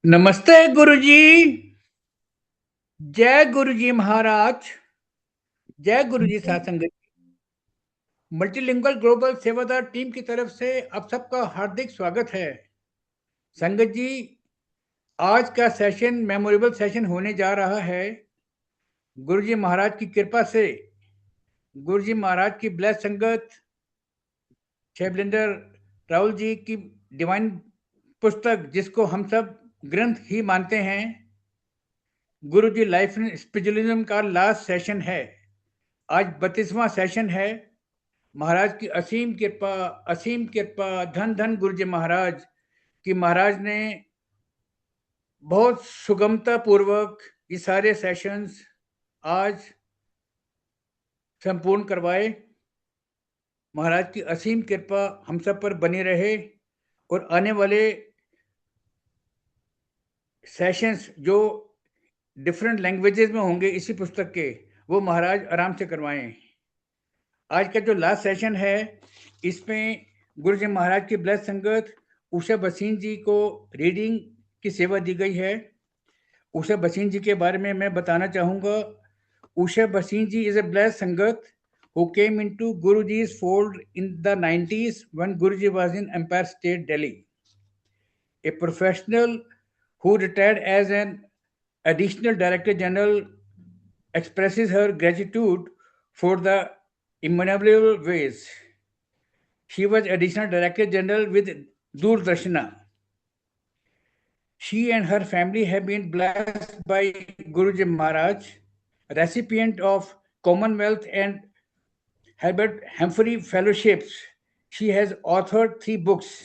नमस्ते गुरुजी। जय गुरुजी महाराज। जय गुरुजी सत्संग। मल्टीलिंगुअल ग्लोबल सेवादार टीम की तरफ से आप सबका हार्दिक स्वागत है। संगत जी, आज का सेशन मेमोरेबल सेशन होने जा रहा है। गुरुजी महाराज की कृपा से, गुरुजी महाराज की ब्लेस संगत, छबिलेंद्र राहुल जी की डिवाइन पुस्तक, जिसको हम सब ग्रंथ ही मानते हैं, गुरुजी लाइफ एंड स्पिरिचुअलिज्म का लास्ट सेशन है। आज 32वां सेशन है। महाराज की असीम कृपा, धन धन गुरुजी महाराज कि महाराज ने बहुत सुगमता पूर्वक ये सारे सेशंस आज संपूर्ण करवाए। महाराज की असीम कृपा हम सब पर बनी रहे और आने वाले सेशंस जो डिफरेंट लैंग्वेजेस में होंगे इसी पुस्तक के, वो महाराज आराम से करवाएं। आज का जो लास्ट सेशन है, इसमें गुरुजी महाराज की ब्लेस संगत उषा बसीन जी को रीडिंग की सेवा दी गई है। उषा बसीन जी के बारे में मैं बताना चाहूँगा। उषा बसीन जी इज a blessed संगत who came into Guruji's fold in the 90s when Guruji was in Empire State, Delhi. A professional who retired as an additional Director General expresses her gratitude for the innumerable ways. She was Additional Director General with Doordarshana. She and her family have been blessed by Guruji Maharaj, recipient of Commonwealth and Herbert Humphrey Fellowships. She has authored 3 books.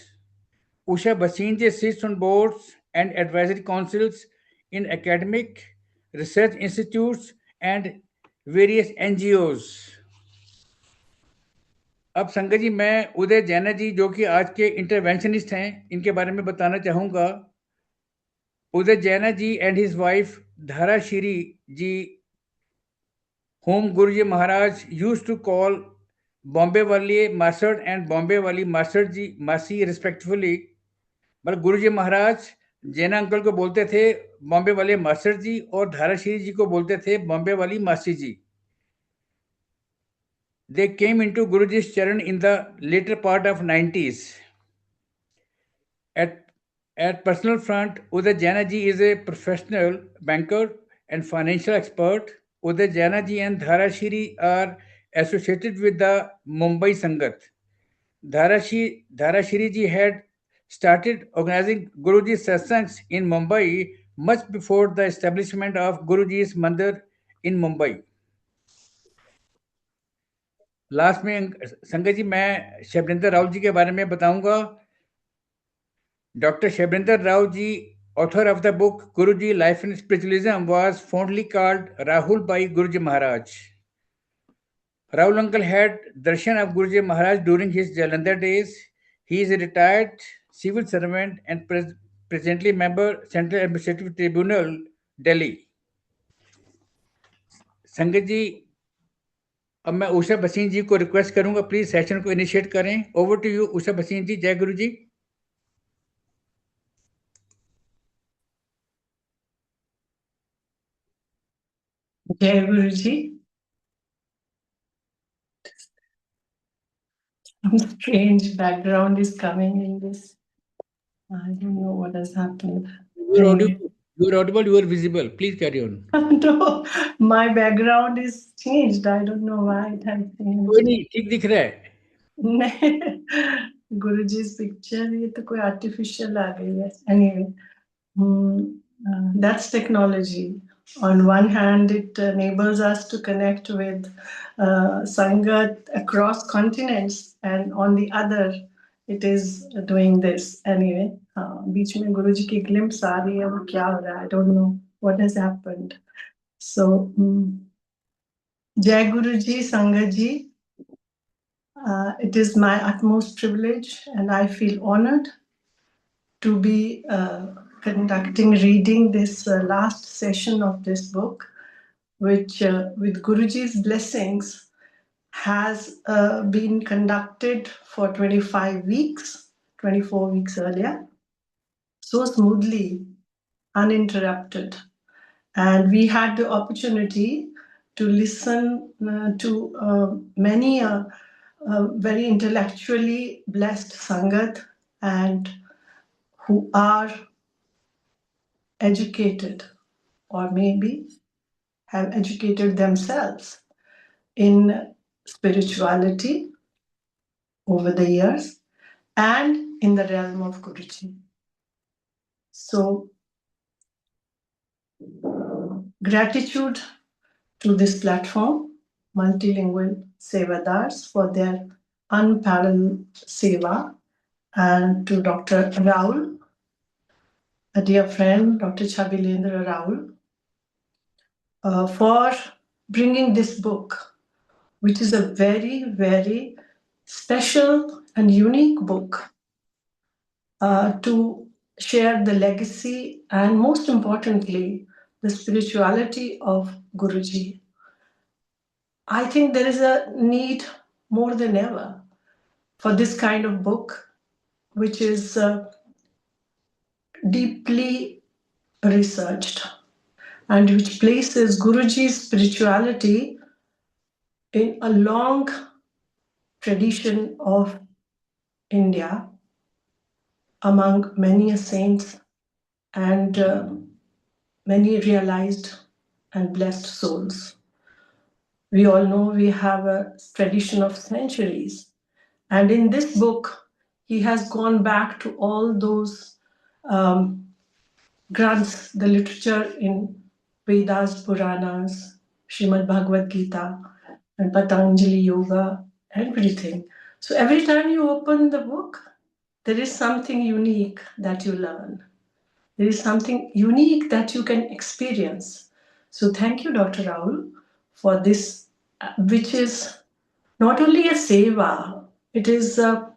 Usha Basinje sits on boards and advisory councils in academic, research institutes and various NGOs. अब संगत जी, मैं उदय जैना जी जो कि आज के interventionist हैं, इनके बारे में बताना चाहूँगा। उदय जैना जी and his wife Dhara Shri ji, whom Guruji Maharaj used to call Bombay Wali Master and Bombay Wali Master ji Masi respectively, but Guruji Maharaj जैना अंकल को बोलते थे बॉम्बे वाले मास्टर जी और धारा श्री जी को बोलते थे बॉम्बे वाली मासी जी। They came into Guruji's charan in the later part of 90s. At personal front, Uday Jaina ji is a professional banker and financial expert. Uday Jaina ji and Dhara Shri are associated with the Mumbai Sangat. Dhara Shri ji had started organizing Guruji's satsangs in Mumbai much before the establishment of Guruji's Mandir in Mumbai. Last में संगत जी मैं छबिलेंद्र राहुल जी के बारे में बताऊंगा। Dr. Chhabilendra Rao ji, author of the book Guruji Life and Spiritualism, was fondly called Rahul by Guruji Maharaj. Raul uncle had darshan of Guruji Maharaj during his Jalandhar days. He is a retired civil servant and presently member Central Administrative Tribunal, Delhi. संगत जी, अब मैं उषा बसीन जी को request करूंगा, please session को initiate करें। Over to you Usha बसीन जी। जय गुरु जी। Jai Guruji. Some strange background is coming in this. I don't know what has happened. You're audible, you are visible. Please carry on. No, my background is changed. I don't know why it has changed. कोई नहीं, ठीक दिख रहा है। Guruji's picture, ये तो कोई artificial आ गई है. Anyway, that's technology. On one hand, it enables us to connect with Sangat across continents, and on the other, it is doing this. Anyway, बीच में गुरुजी की glimpse आ रही है, वो क्या हो रहा है? I don't know what has happened. So, Jai Guruji, Sangat ji, it is my utmost privilege, and I feel honored to be reading this last session of this book, which with Guruji's blessings has been conducted for 25 weeks, 24 weeks earlier, so smoothly uninterrupted. And we had the opportunity to listen to many very intellectually blessed Sangat and who are educated or maybe have educated themselves in spirituality over the years and in the realm of Guruji. So, gratitude to this platform, Multilingual Sevadars, for their unparalleled seva, and to Dr. Roul, a dear friend, Dr. Chhabilendra Roul, for bringing this book, which is a very, very special and unique book to share the legacy and, most importantly, the spirituality of Guruji. I think there is a need more than ever for this kind of book, which is deeply researched and which places Guruji's spirituality in a long tradition of India among many saints and many realized and blessed souls. We all know we have a tradition of centuries. And in this book, he has gone back to all those grants, the literature in Vedas, Puranas, Srimad Bhagavad Gita, and Patanjali Yoga, everything. So every time you open the book, there is something unique that you learn. There is something unique that you can experience. So thank you, Dr. Roul, for this, which is not only a seva, it is an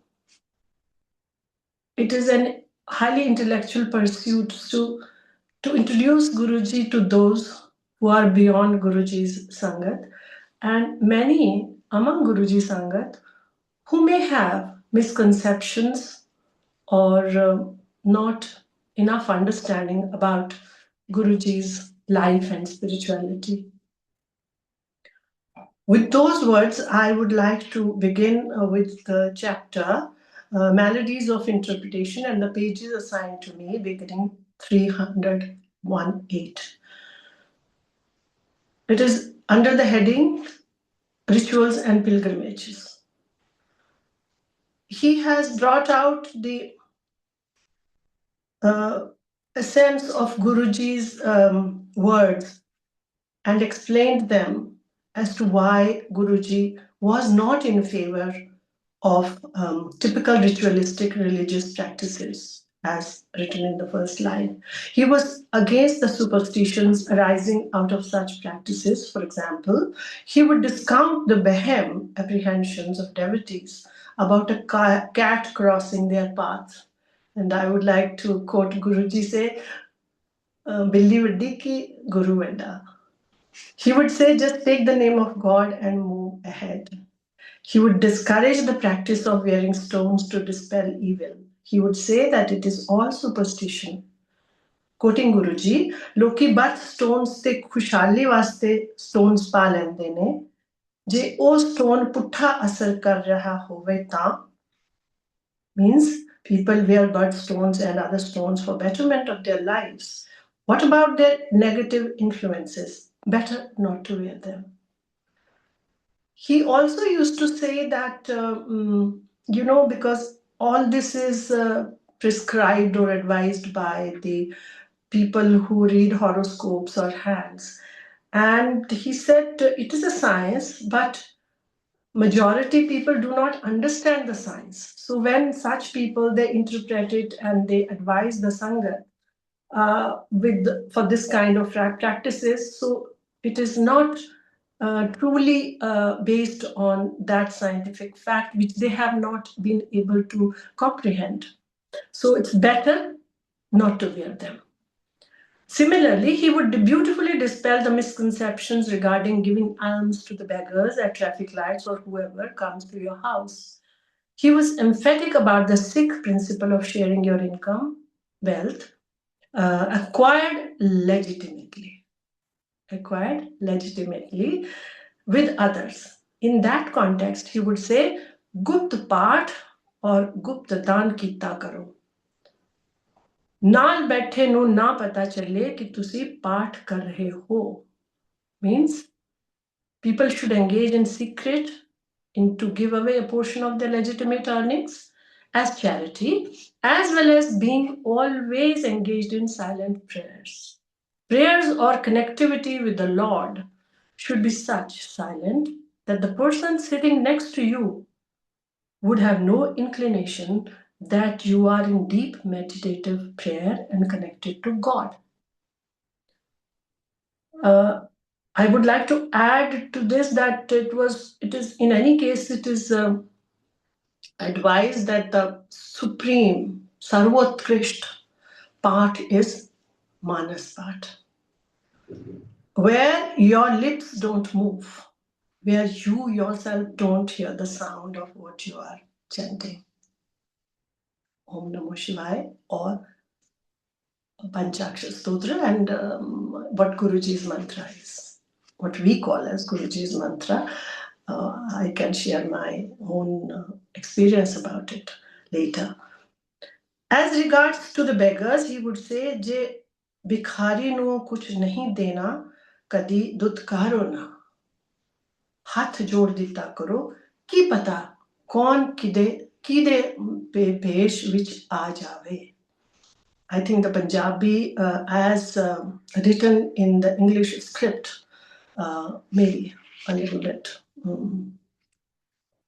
highly intellectual pursuit to introduce Guruji to those who are beyond Guruji's Sangat, and many among Guruji Sangat who may have misconceptions or not enough understanding about Guruji's life and spirituality. With those words, I would like to begin with the chapter Maladies of Interpretation, and the pages assigned to me beginning 318. It is under the heading Rituals and Pilgrimages. He has brought out the essence of Guruji's words and explained them as to why Guruji was not in favor of typical ritualistic religious practices, as written in the first line. He was against the superstitions arising out of such practices. For example, he would discount the behem apprehensions of devotees about a cat crossing their path. And I would like to quote Guruji say, Billi vaddi ki Guru vadda. He would say, just take the name of God and move ahead. He would discourage the practice of wearing stones to dispel evil. He would say that it is all superstition. Quoting Guruji, Loki bat stones te khushali vaste stones pa lende ne. Je o stone puttha asar kar raha hove ta. Means people wear birthstones and other stones for betterment of their lives. What about their negative influences? Better not to wear them. He also used to say that, because all this is prescribed or advised by the people who read horoscopes or hands. And he said it is a science, but majority people do not understand the science. So when such people, they interpret it and they advise the Sangat for this kind of practices. So it is not truly based on that scientific fact, which they have not been able to comprehend. So it's better not to wear them. Similarly, he would beautifully dispel the misconceptions regarding giving alms to the beggars at traffic lights or whoever comes to your house. He was emphatic about the Sikh principle of sharing your income, wealth, acquired legitimately with others. In that context, he would say, Gupt Path or Gupt Daan Kita Karo. ਨਾਲ ਬੈਠੇ ਨੂੰ ਨਾ ਪਤਾ ਚੱਲੇ ਕਿ ਤੁਸੀਂ ਪਾਠ ਕਰ ਰਹੇ ਹੋ. Means people should engage in secret to give away a portion of their legitimate earnings as charity, as well as being always engaged in silent prayers. Prayers or connectivity with the Lord should be such silent that the person sitting next to you would have no inclination that you are in deep meditative prayer and connected to God. I would like to add to this that it is in any case, it is advised that the supreme, Sarvotkrisht part is Manas part, where your lips don't move, where you yourself don't hear the sound of what you are chanting. Om Namo Shivaya or Panchakshar Stotra, and what Guruji's mantra is, what we call as Guruji's mantra. I can share my own experience about it later. As regards to the beggars, he would say, Je Bikhari no kuch nahi dena, kadi dutkaro na. Hath jod dita karo, ki pata, kaun kide pesh vich aa jave. I think the Punjabi, as written in the English script, maybe a little bit.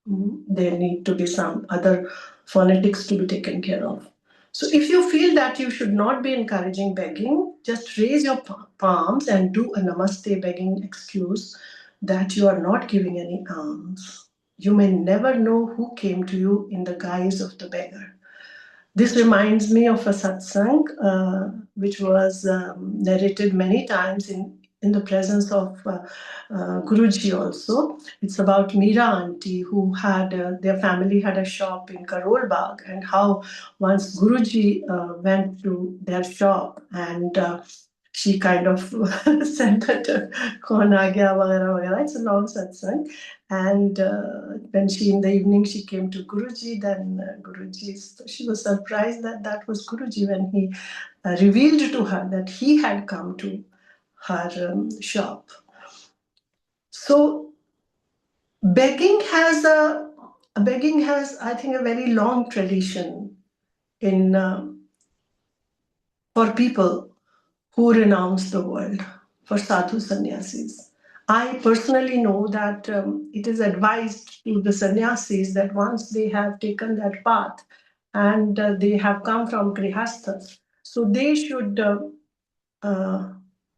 There need to be some other phonetics to be taken care of. So if you feel that you should not be encouraging begging, just raise your palms and do a namaste begging excuse that you are not giving any alms. You may never know who came to you in the guise of the beggar. This reminds me of a satsang which was narrated many times in the presence of Guruji also. It's about Meera auntie, who had their family had a shop in Karol Bagh, and how once Guruji went to their shop and she kind of said that kaun aa gaya vagara vagara. It's a long satsang. And when in the evening she came to Guruji, then she was surprised that that was Guruji when he revealed to her that he had come to her shop. So begging has, I think, a very long tradition in for people who renounce the world, for sadhu sannyasis. I personally know that it is advised to the sannyasis that once they have taken that path and they have come from grihastha, so they should,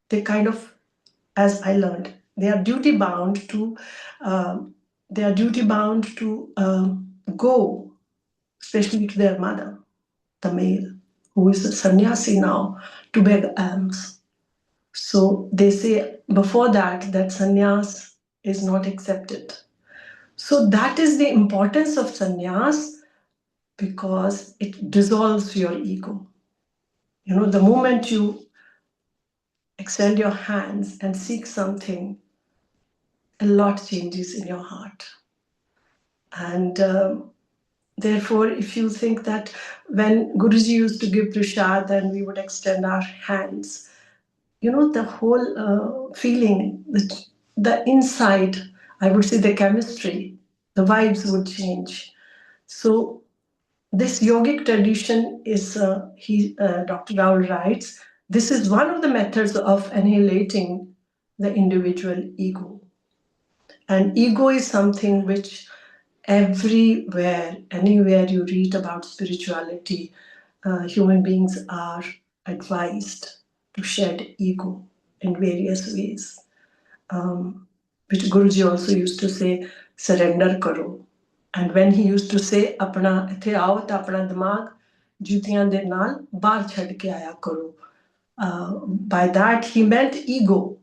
they kind of, as I learned, they are duty bound to go, especially to their mother, the male, who is a sannyasi now, to beg alms. So they say before that sannyas is not accepted. So that is the importance of sannyas, because it dissolves your ego. You know, the moment you extend your hands and seek something, a lot changes in your heart. And therefore, if you think that when Guruji used to give prasad and we would extend our hands, you know, the whole feeling, the inside, I would say the chemistry, the vibes would change. So this yogic tradition is, Dr. Roul writes, this is one of the methods of annihilating the individual ego. And ego is something which everywhere, anywhere you read about spirituality, human beings are advised to shed ego in various ways, which Guruji also used to say, surrender karo. And when he used to say, apna ithe aao ta apna dimag jutiyan de naal bahar chhad ke aaya karo. By that he meant ego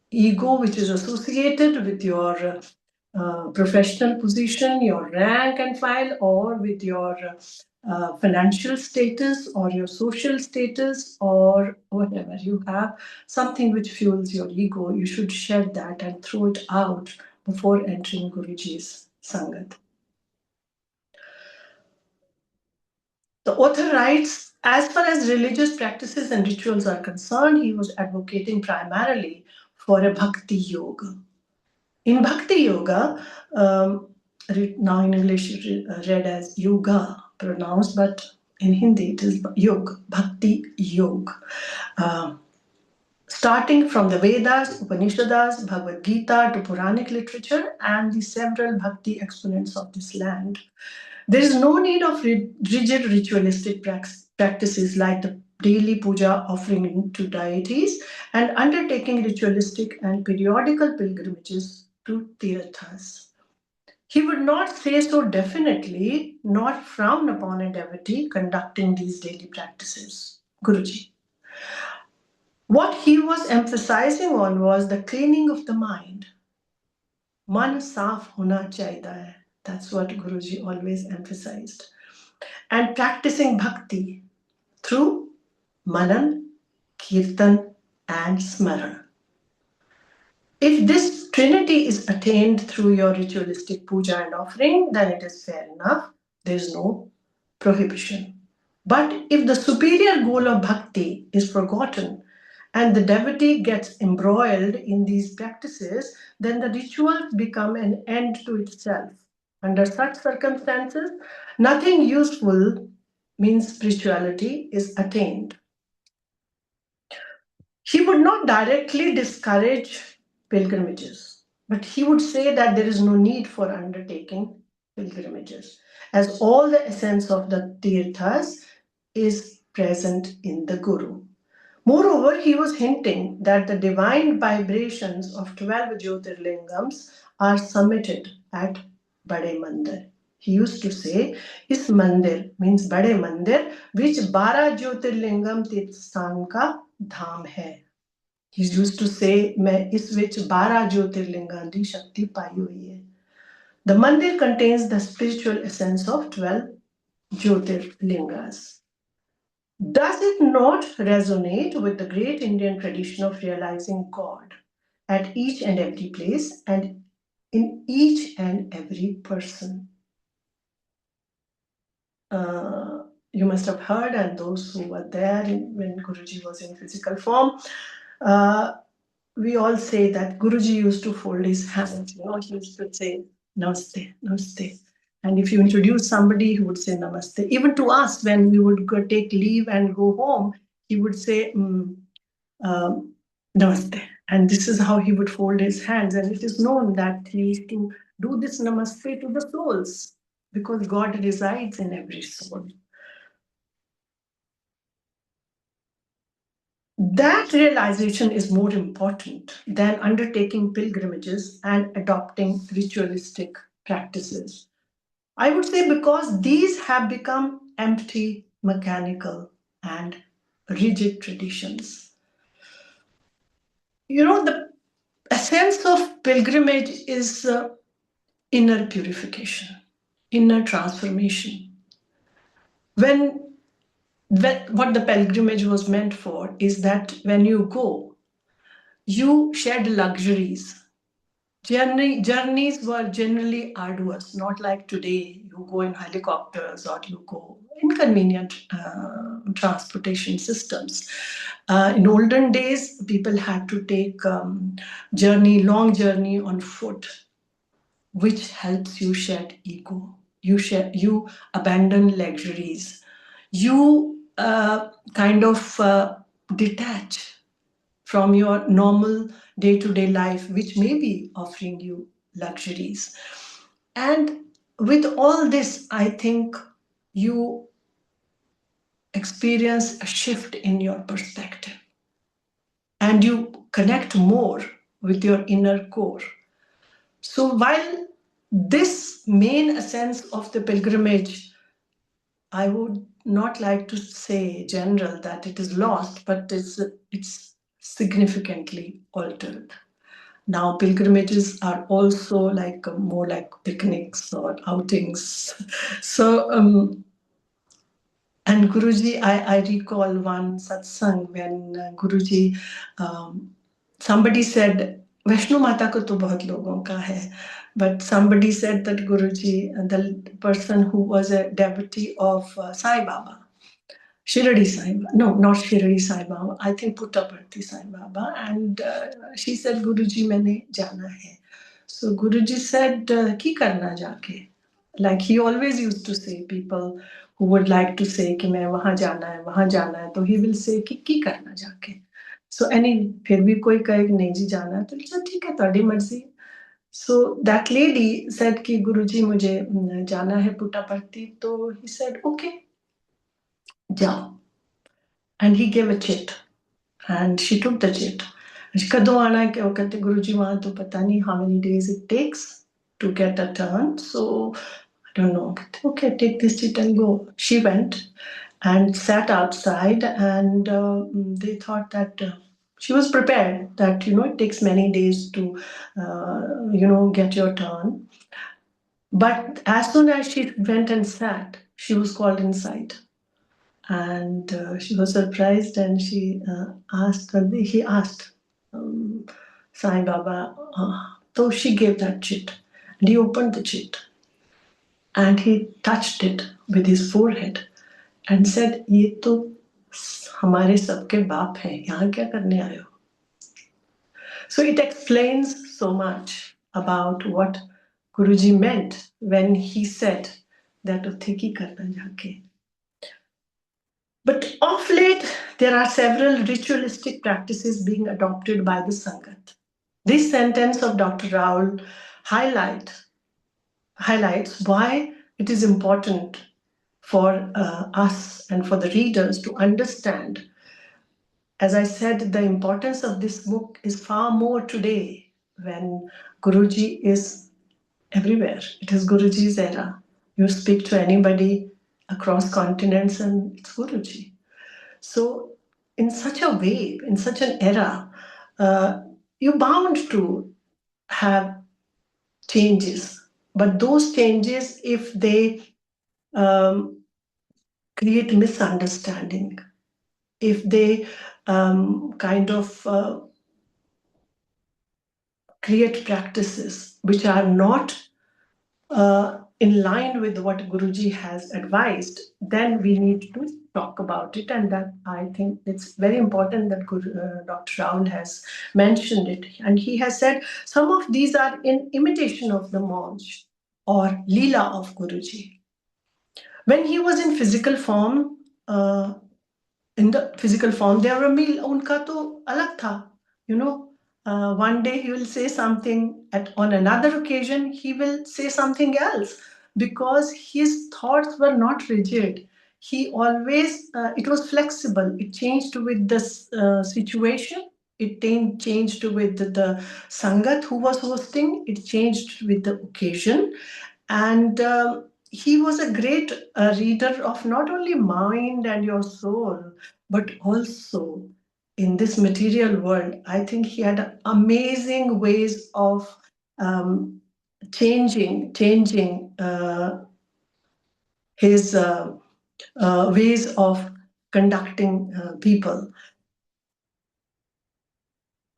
which is associated with your professional position, your rank and file, or with your financial status or your social status or whatever you have, something which fuels your ego, you should shed that and throw it out before entering Guruji's Sangat. The author writes, as far as religious practices and rituals are concerned, he was advocating primarily for a bhakti yoga. In bhakti yoga, now in English read as yoga pronounced, but in Hindi it is yoga, bhakti yoga. Starting from the Vedas, Upanishads, Bhagavad Gita to Puranic literature and the several bhakti exponents of this land, there is no need of rigid ritualistic practices like the daily puja offering to deities and undertaking ritualistic and periodical pilgrimages to tirthas. He would not say so definitely, nor frown upon a devotee conducting these daily practices. Guruji. What he was emphasizing on was the cleaning of the mind. Man saaf hona chahiye hai. That's what Guruji always emphasized. And practicing bhakti through manan, kirtan, and smaran. If this trinity is attained through your ritualistic puja and offering, then it is fair enough. There is no prohibition. But if the superior goal of bhakti is forgotten and the devotee gets embroiled in these practices, then the rituals become an end to itself. Under such circumstances, nothing useful, means spirituality, is attained. He would not directly discourage pilgrimages, but he would say that there is no need for undertaking pilgrimages, as all the essence of the tirthas is present in the Guru. Moreover, he was hinting that the divine vibrations of 12 Jyotirlingams are summited at Bade Mandir. He used to say, "Is mandir," means Bade Mandir, which 12 Jyotirlingam Tirthan ka dham hai. He used to say, "मैं इस विच 12 ज्योतिर्लिंगां दी शक्ति पाई हुई है." The mandir contains the spiritual essence of 12 Jyotirlingas. Does it not resonate with the great Indian tradition of realizing God at each and every place and in each and every person? You must have heard, and those who were there when Guruji was in physical form, we all say that Guruji used to fold his hands. He used to say, "Namaste, Namaste." And if you introduce somebody, he would say Namaste. Even to us, when we would go take leave and go home, he would say Namaste. And this is how he would fold his hands. And it is known that he used to do this Namaste to the souls because God resides in every soul. That realization is more important than undertaking pilgrimages and adopting ritualistic practices. I would say because these have become empty, mechanical, and rigid traditions. The essence of pilgrimage is inner purification, inner transformation. What the pilgrimage was meant for is that when you go, you shed luxuries. Journeys were generally arduous, not like today. You go in helicopters or you go inconvenient transportation systems. In olden days, people had to take long journey on foot, which helps you shed ego. You abandon luxuries. You kind of detach from your normal day-to-day life, which may be offering you luxuries. And with all this, I think you experience a shift in your perspective and you connect more with your inner core. So while this main essence of the pilgrimage, I would not like to say general that it is lost, but it's significantly altered. Now pilgrimages are also like more like picnics or outings. So and Guruji, I recall one satsang when Guruji, somebody said, Vaishnu Mata ko to bahut logon ka hai. But somebody said that Guruji, the person who was a devotee of Sai Baba, Shirdi Sai Baba, no, not Shirdi Sai Baba, I think Puttaparthi Sai Baba. And she said, Guruji, maine jana hai. So Guruji said, ki karna jaake? Like he always used to say, people who would like to say कि मैं वहाँ जाना है, तो he will say कि करना जाके. So any फिर भी कोई कहे कि नहीं जी जाना है, तो चल ठीक है तुम्हारी मर्जी. So that lady said कि गुरुजी मुझे जाना है पुट्टापर्थी, तो he said okay, जाओ. And he gave a chit, and she took the chit. कदों आना है कि वो कहते गुरुजी वहाँ तो पता नहीं how many days it takes to get a turn. So I don't know. Okay, take this chit and go. She went and sat outside, and they thought that she was prepared that it takes many days to get your turn. But as soon as she went and sat, she was called inside, and she was surprised, and she asked. He asked Sai Baba. So she gave that chit, and he opened the chit. And he touched it with his forehead and said, ये तो हमारे सबके बाप हैं, यहाँ क्या करने आए हो? So it explains so much about what Guruji meant when he said that उत्थे की करना जाके. But of late, there are several ritualistic practices being adopted by the Sangat. This sentence of Dr. Roul highlights why it is important for us and for the readers to understand. As I said, the importance of this book is far more today when Guruji is everywhere. It is Guruji's era. You speak to anybody across continents and it's Guruji. So in such a way, in such an era, you're bound to have changes. But those changes, if they create misunderstanding, if they create practices which are not in line with what Guruji has advised, then we need to talk about it. And that I think it's very important that Dr. Roul has mentioned it. And he has said some of these are in imitation of the monge or Leela of Guruji. When he was in physical form, there were meal, unka to alag tha, one day he will say something, on another occasion he will say something else, because his thoughts were not rigid. He always, it was flexible. It changed with the situation. It changed with the Sangat who was hosting. It changed with the occasion. And he was a great reader of not only mind and your soul, but also in this material world. I think he had amazing ways of changing his ways of conducting people.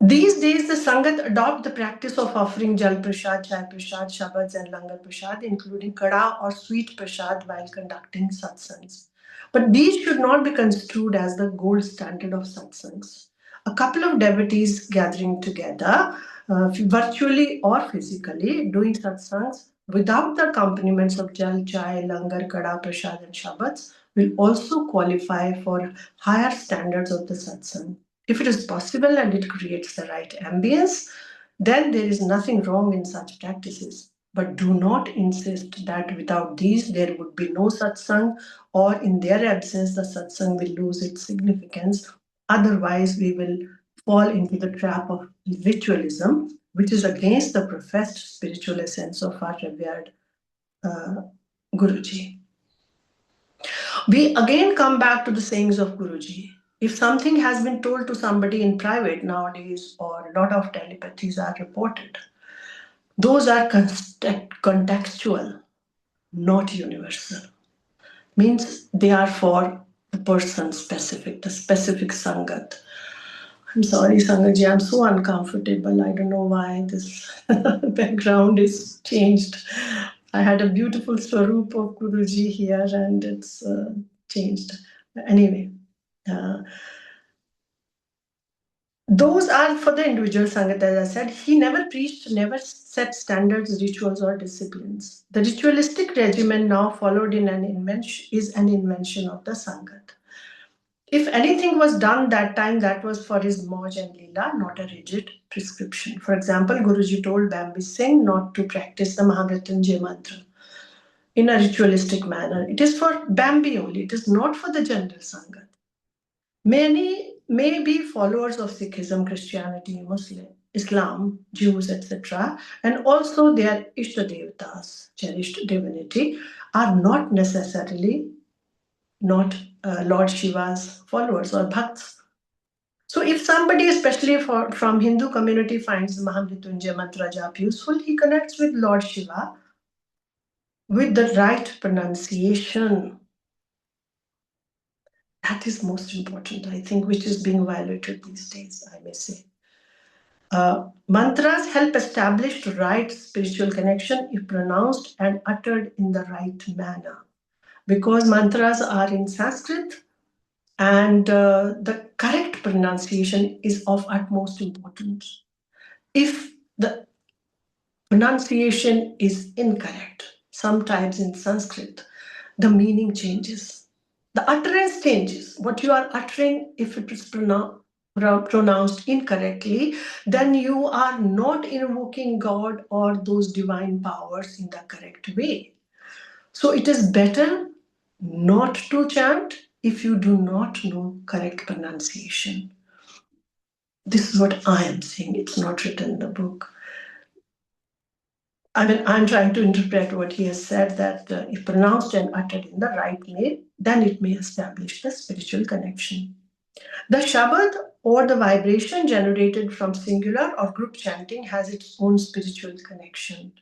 These days, the Sangat adopt the practice of offering Jal Prashad, Chai Prashad, Shabads, and Langar Prashad, including Kada or Sweet Prashad, while conducting satsangs. But these should not be construed as the gold standard of satsangs. A couple of devotees gathering together, virtually or physically, doing satsangs without the accompaniments of Jal, Chai, Langar, Kada, Prashad, and Shabads will also qualify for higher standards of the satsang. If it is possible and it creates the right ambience, then there is nothing wrong in such practices. But do not insist that without these there would be no satsang, or in their absence the satsang will lose its significance. Otherwise, we will fall into the trap of ritualism, which is against the professed spiritual essence of our revered Guruji. We again come back to the sayings of Guruji. If something has been told to somebody in private nowadays, or a lot of telepathies are reported, those are contextual, not universal. Means they are for the person specific, the specific Sangat. I'm sorry, Sangatji, I'm so uncomfortable. I don't know why this background is changed. I had a beautiful Swaroop of Guruji here and it's changed. Anyway, those are for the individual Sangat, as I said. He never preached, never set standards, rituals, or disciplines. The ritualistic regimen now followed is an invention of the Sangat. If anything was done that time, that was for his Moj and Leela, not a rigid prescription. For example, Guruji told Bambi Singh not to practice the Mahamrityunjay mantra in a ritualistic manner. It is for Bambi only, it is not for the general Sangat. Many may be followers of Sikhism, Christianity, Muslim, Islam, Jews, etc., and also their Ishta Devatas, cherished divinity, are not necessarily not Lord Shiva's followers or bhakts. So if somebody, especially from Hindu community, finds the Mahamrityunjay mantra jap useful, he connects with Lord Shiva with the right pronunciation. That is most important, I think, which is being violated these days, I may say. Mantras help establish the right spiritual connection if pronounced and uttered in the right manner. Because mantras are in Sanskrit, and the correct pronunciation is of utmost importance. If the pronunciation is incorrect, sometimes in Sanskrit, the meaning changes. The utterance changes. What you are uttering, if it is pronounced incorrectly, then you are not invoking God or those divine powers in the correct way. So it is better not to chant if you do not know correct pronunciation. This is what I am saying. It's not written in the book. I mean, I'm trying to interpret what he has said, that if pronounced and uttered in the right way, then it may establish the spiritual connection. The Shabad, or the vibration generated from singular or group chanting, has its own spiritual connection.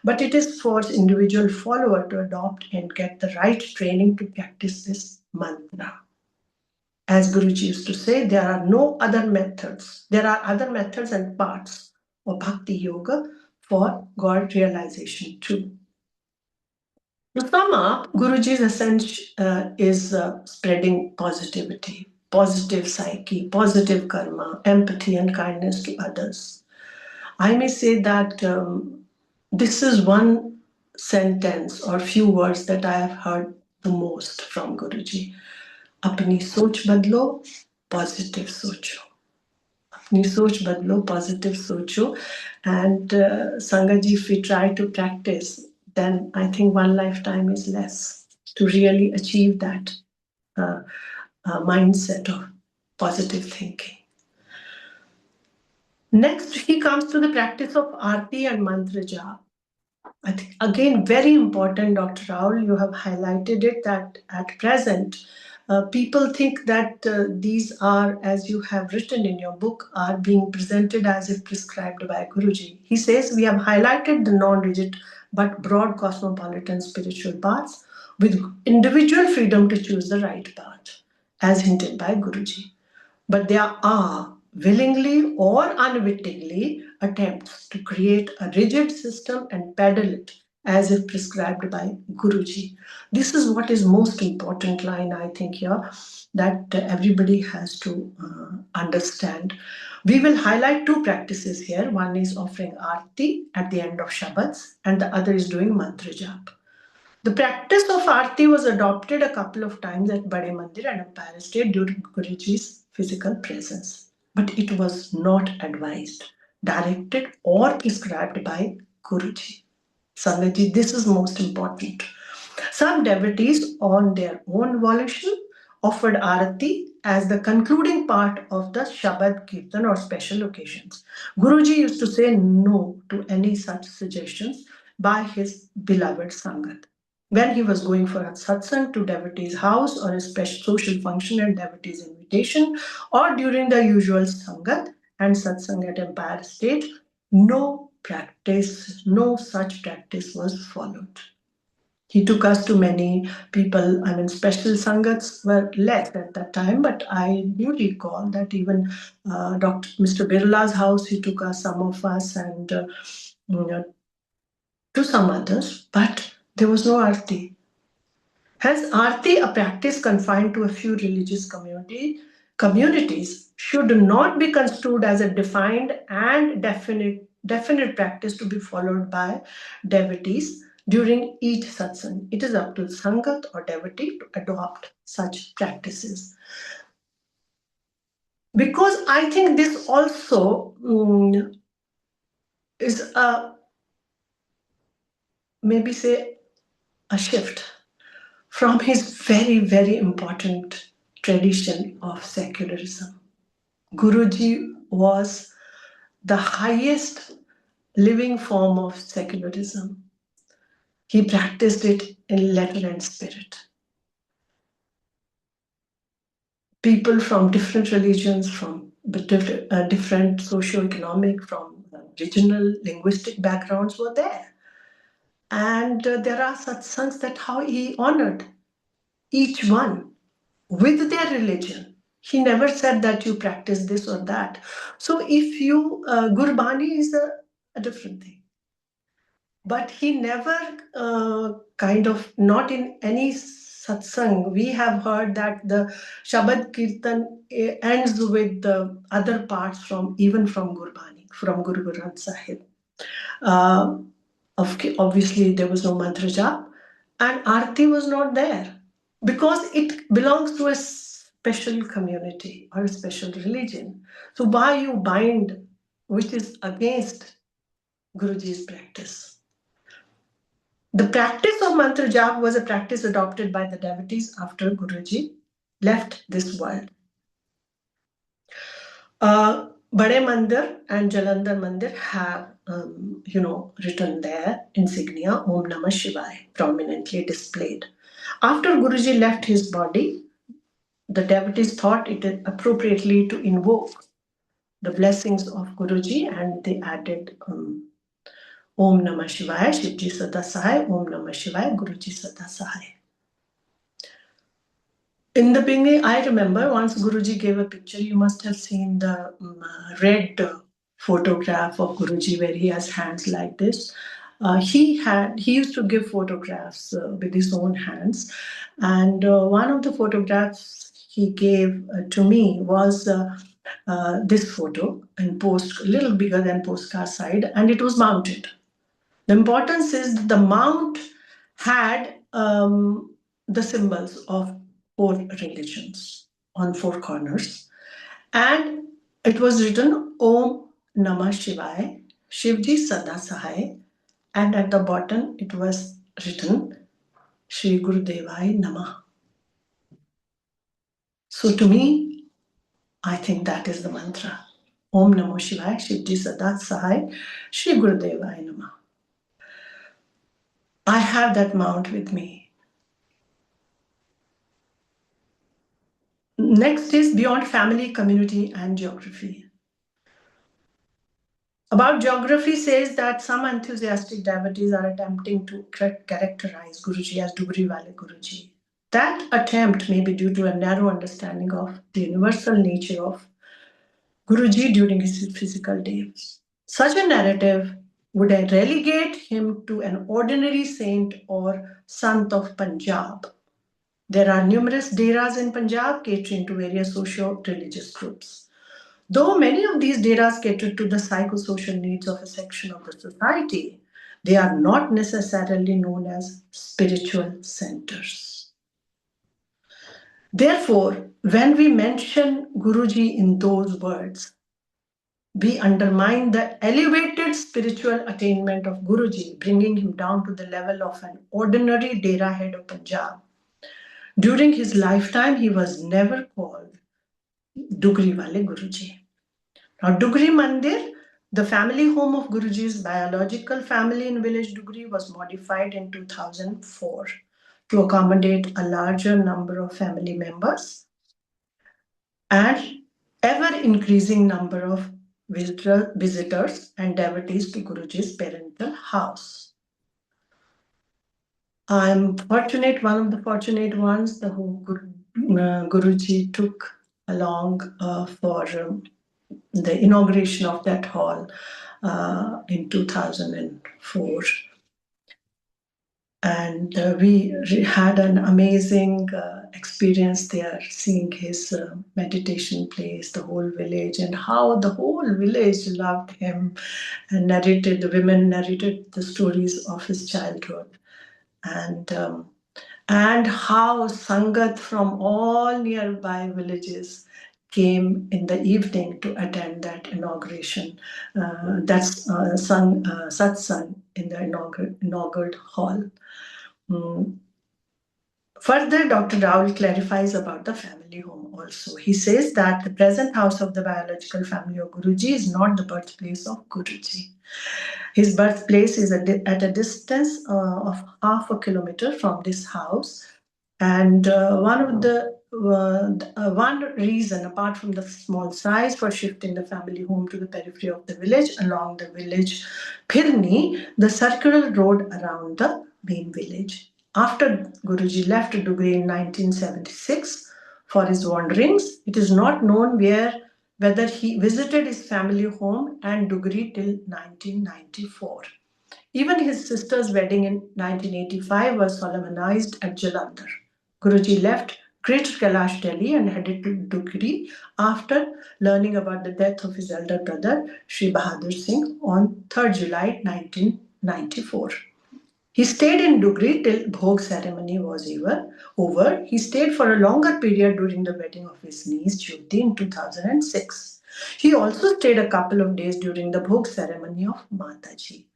But it is for individual follower to adopt and get the right training to practice this mantra. As Guruji used to say, there are no other methods. There are other methods and parts of Bhakti Yoga for God realization too. To sum up, Guruji's essence is spreading positivity, positive psyche, positive karma, empathy and kindness to others. I may say that this is one sentence or few words that I have heard the most from Guruji. Apni soch badlo, positive socho. Apni soch badlo, positive socho. And Sangaji, if we try to practice, then I think one lifetime is less to really achieve that mindset of positive thinking. Next, he comes to the practice of Aarti and Mantra Jap. I think, again, very important, Dr. Roul, you have highlighted it, that at present, people think that these are, as you have written in your book, are being presented as if prescribed by Guruji. He says, we have highlighted the non-rigid but broad cosmopolitan spiritual paths with individual freedom to choose the right path, as hinted by Guruji. But there are, willingly or unwittingly, attempts to create a rigid system and peddle it as if prescribed by Guruji. This is what is most important line, I think, here, that everybody has to understand. We will highlight two practices here. One is offering Aarti at the end of Shabads, and the other is doing Mantra Jap. The practice of Aarti was adopted a couple of times at Bade Mandir and Empire State during Guruji's physical presence. But it was not advised, directed or prescribed by Guruji. Sangatji, this is most important. Some devotees on their own volition offered Aarti as the concluding part of the Shabad Kirtan or special occasions. Guruji used to say no to any such suggestions by his beloved Sangat. when he was going for a satsang to devotee's house or a special social function at devotee's invitation, or during the usual Sangat and satsang at Empire State, no such practice was followed. He took us to many people. I mean, special Sangats were less at that time, but I do recall that even Mr. Birla's house, he took us, some of us, and to some others, but there was no arti. Hence, arti, a practice confined to a few religious communities, should not be construed as a defined and definite practice to be followed by devotees during each satsang. It is up to Sangat or devotee to adopt such practices. Because I think this also is maybe say a shift from his very, very important tradition of secularism. Guruji was the highest living form of secularism. He practiced it in letter and spirit. People from different religions, from different socio-economic, from regional, linguistic backgrounds were there. And there are satsangs that how he honored each one with their religion. He never said that you practice this or that. So if you, Gurbani is a different thing. But he never kind of, not in any satsang, we have heard that the Shabad Kirtan ends with the other parts from, even from Gurbani, from Guru Granth Sahib. Obviously, there was no mantra jap, and Aarti was not there because it belongs to a special community or a special religion. So why you bind, which is against Guruji's practice? The practice of mantra jap was a practice adopted by the devotees after Guruji left this world. Bade Mandir and Jalandhar Mandir have, written their insignia, Om Namah Shivaya, prominently displayed. After Guruji left his body, the devotees thought it appropriately to invoke the blessings of Guruji, and they added Om Namah Shivaya, Shivji Sada Sahai, Om Namah Shivaya, Guruji Sada Sahai. In the beginning, I remember once Guruji gave a picture, you must have seen the red photograph of Guruji where he has hands like this. He used to give photographs with his own hands. And one of the photographs he gave to me was this photo in post, a little bigger than postcard side, and it was mounted. The importance is that the mount had the symbols of 4 religions on 4 corners, and it was written Om Namah Shivaya, Shivji Sada Sahai, and at the bottom it was written Shri Gurudevai Namah. So to me, I think that is the mantra. Om Namo Shivaya, Shivji Sada Sahai, Shri Gurudevai Namah. I have that mount with me. Next is beyond family, community, and geography. About geography says that some enthusiastic devotees are attempting to characterize Guruji as Dugri Wale Guruji. That attempt may be due to a narrow understanding of the universal nature of Guruji during his physical days. Such a narrative would relegate him to an ordinary saint or sant of Punjab. There are numerous deras in Punjab catering to various socio-religious groups. Though many of these deras cater to the psychosocial needs of a section of the society, they are not necessarily known as spiritual centers. Therefore, when we mention Guruji in those words, we undermine the elevated spiritual attainment of Guruji, bringing him down to the level of an ordinary dera head of Punjab. During his lifetime, he was never called Dugri Wale Guruji. Now, Dugri Mandir, the family home of Guruji's biological family in village Dugri, was modified in 2004 to accommodate a larger number of family members and ever-increasing number of visitors and devotees to Guruji's parental house. I'm fortunate, one of the fortunate ones, who Guruji took along for the inauguration of that hall in 2004. And we had an amazing experience there, seeing his meditation place, the whole village, and how the whole village loved him and the women narrated the stories of his childhood. And how Sangat from all nearby villages came in the evening to attend that inauguration. That's satsang in the inaugural hall. Further, Dr. Roul clarifies about the family home also. He says that the present house of the biological family of Guruji is not the birthplace of Guruji. His birthplace is at a distance of half a kilometer from this house. And one reason, apart from the small size, for shifting the family home to the periphery of the village along the village Phirni, the circular road around the main village. After Guruji left Dugri in 1976 for his wanderings, it is not known whether he visited his family home and Dugri till 1994. Even his sister's wedding in 1985 was solemnized at Jalandhar. Guruji left Greater Kailash, Delhi and headed to Dugri after learning about the death of his elder brother, Sri Bahadur Singh, on 3rd July 1994. He stayed in Dugri till Bhog ceremony was over. He stayed for a longer period during the wedding of his niece Jyoti in 2006. He also stayed a couple of days during the Bhog ceremony of Mataji.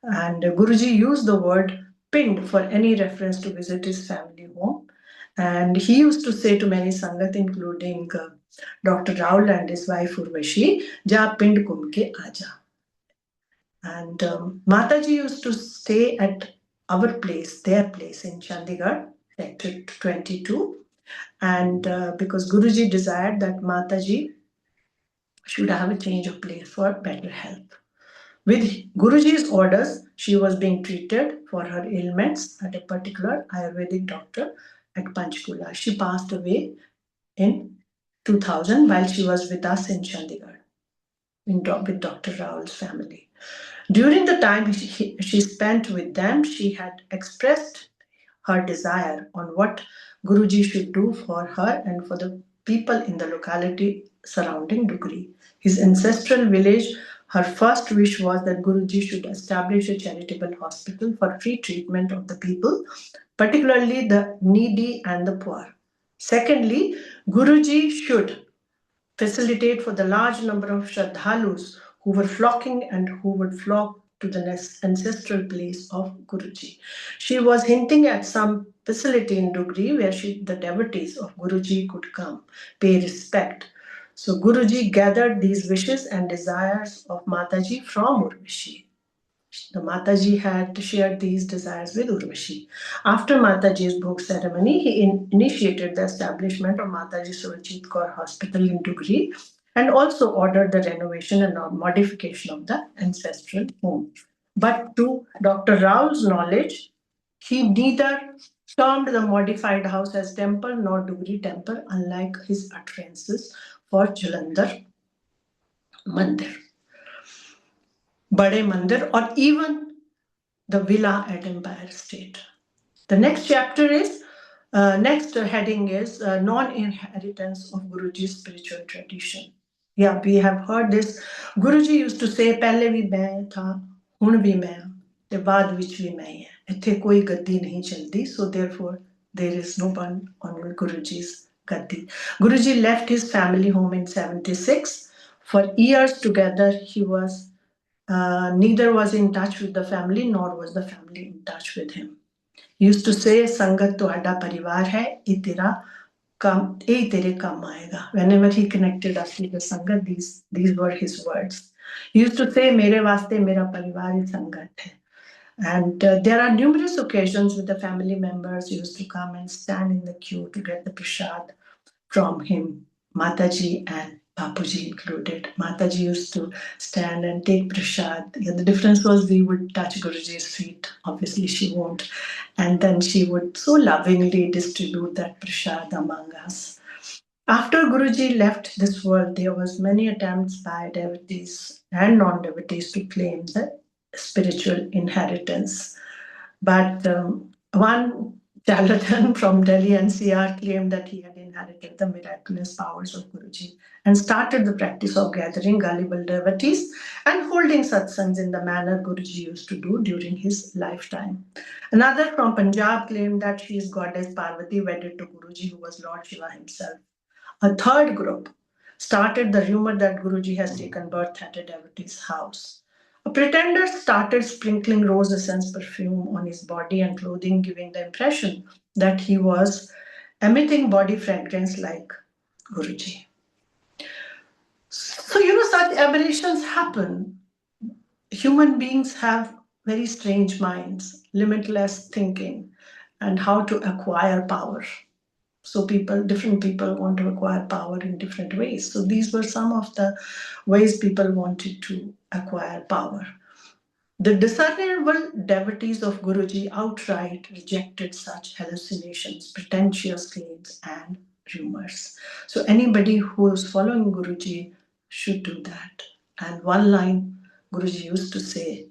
And Guruji used the word pind for any reference to visit his family home. And he used to say to many Sangat, including Dr. Roul and his wife Urvashi, Ja pind kum ke aaja. And Mataji used to stay at their place in Chandigarh, Sector 22. And because Guruji desired that Mataji should have a change of place for better health. With Guruji's orders, she was being treated for her ailments at a particular Ayurvedic doctor at Panchkula. She passed away in 2000 while she was with us in Chandigarh, with Dr. Raul's family. During the time she spent with them, she had expressed her desire on what Guruji should do for her and for the people in the locality surrounding Dugri. His ancestral village, her first wish was that Guruji should establish a charitable hospital for free treatment of the people, particularly the needy and the poor. Secondly, Guruji should facilitate for the large number of Shraddhalus who were flocking and who would flock to the ancestral place of Guruji. She was hinting at some facility in Dugri where the devotees of Guruji could come, pay respect. So Guruji gathered these wishes and desires of Mataji from Urvashi. The Mataji had shared these desires with Urvashi. After Mataji's Bhog ceremony, he initiated the establishment of Mataji Surajit Kaur Hospital in Dugri and also ordered the renovation and modification of the ancestral home. But to Dr. Raul's knowledge, he neither termed the modified house as temple nor Dugri temple, unlike his utterances for Jalandhar Mandir, Bade Mandir, or even the villa at Empire State. The next chapter is, next heading is non-inheritance of Guruji's spiritual tradition. Yeah, we have heard this. Guruji used to say, "Pehle bhi main tha, hun bhi main, te baad vich bhi main hai. Ithe koi gaddi nahi chaldi." So therefore, there is no one on Guruji's gaddi. Guruji left his family home in 76. For years together, he was neither was in touch with the family nor was the family in touch with him. He used to say, Sangat tuhada parivar hai, ye tere kam aayega. Whenever he connected us with the Sangat, these were his words. He used to say, mere vaste mera parivar hi Sangat hai. And there are numerous occasions with the family members used to come and stand in the queue to get the prasad from him, Mataji and Bapuji included. Mataji used to stand and take prasad. The difference was we would touch Guruji's feet. Obviously, she won't. And then she would so lovingly distribute that prasad among us. After Guruji left this world, there was many attempts by devotees and non-devotees to claim the spiritual inheritance. But one charlatan from Delhi NCR claimed that he had inherited the miraculous powers of Guruji and started the practice of gathering gullible devotees and holding satsangs in the manner Guruji used to do during his lifetime. Another from Punjab claimed that she is goddess Parvati wedded to Guruji, who was Lord Shiva himself. A third group started the rumor that Guruji has taken birth at a devotee's house. A pretender started sprinkling rose essence perfume on his body and clothing, giving the impression that he was emitting body fragrance like Guruji. So, such aberrations happen. Human beings have very strange minds, limitless thinking, and how to acquire power. So different people want to acquire power in different ways. So these were some of the ways people wanted to acquire power. The discernible devotees of Guruji outright rejected such hallucinations, pretentious claims, and rumors. So anybody who is following Guruji should do that. And one line Guruji used to say,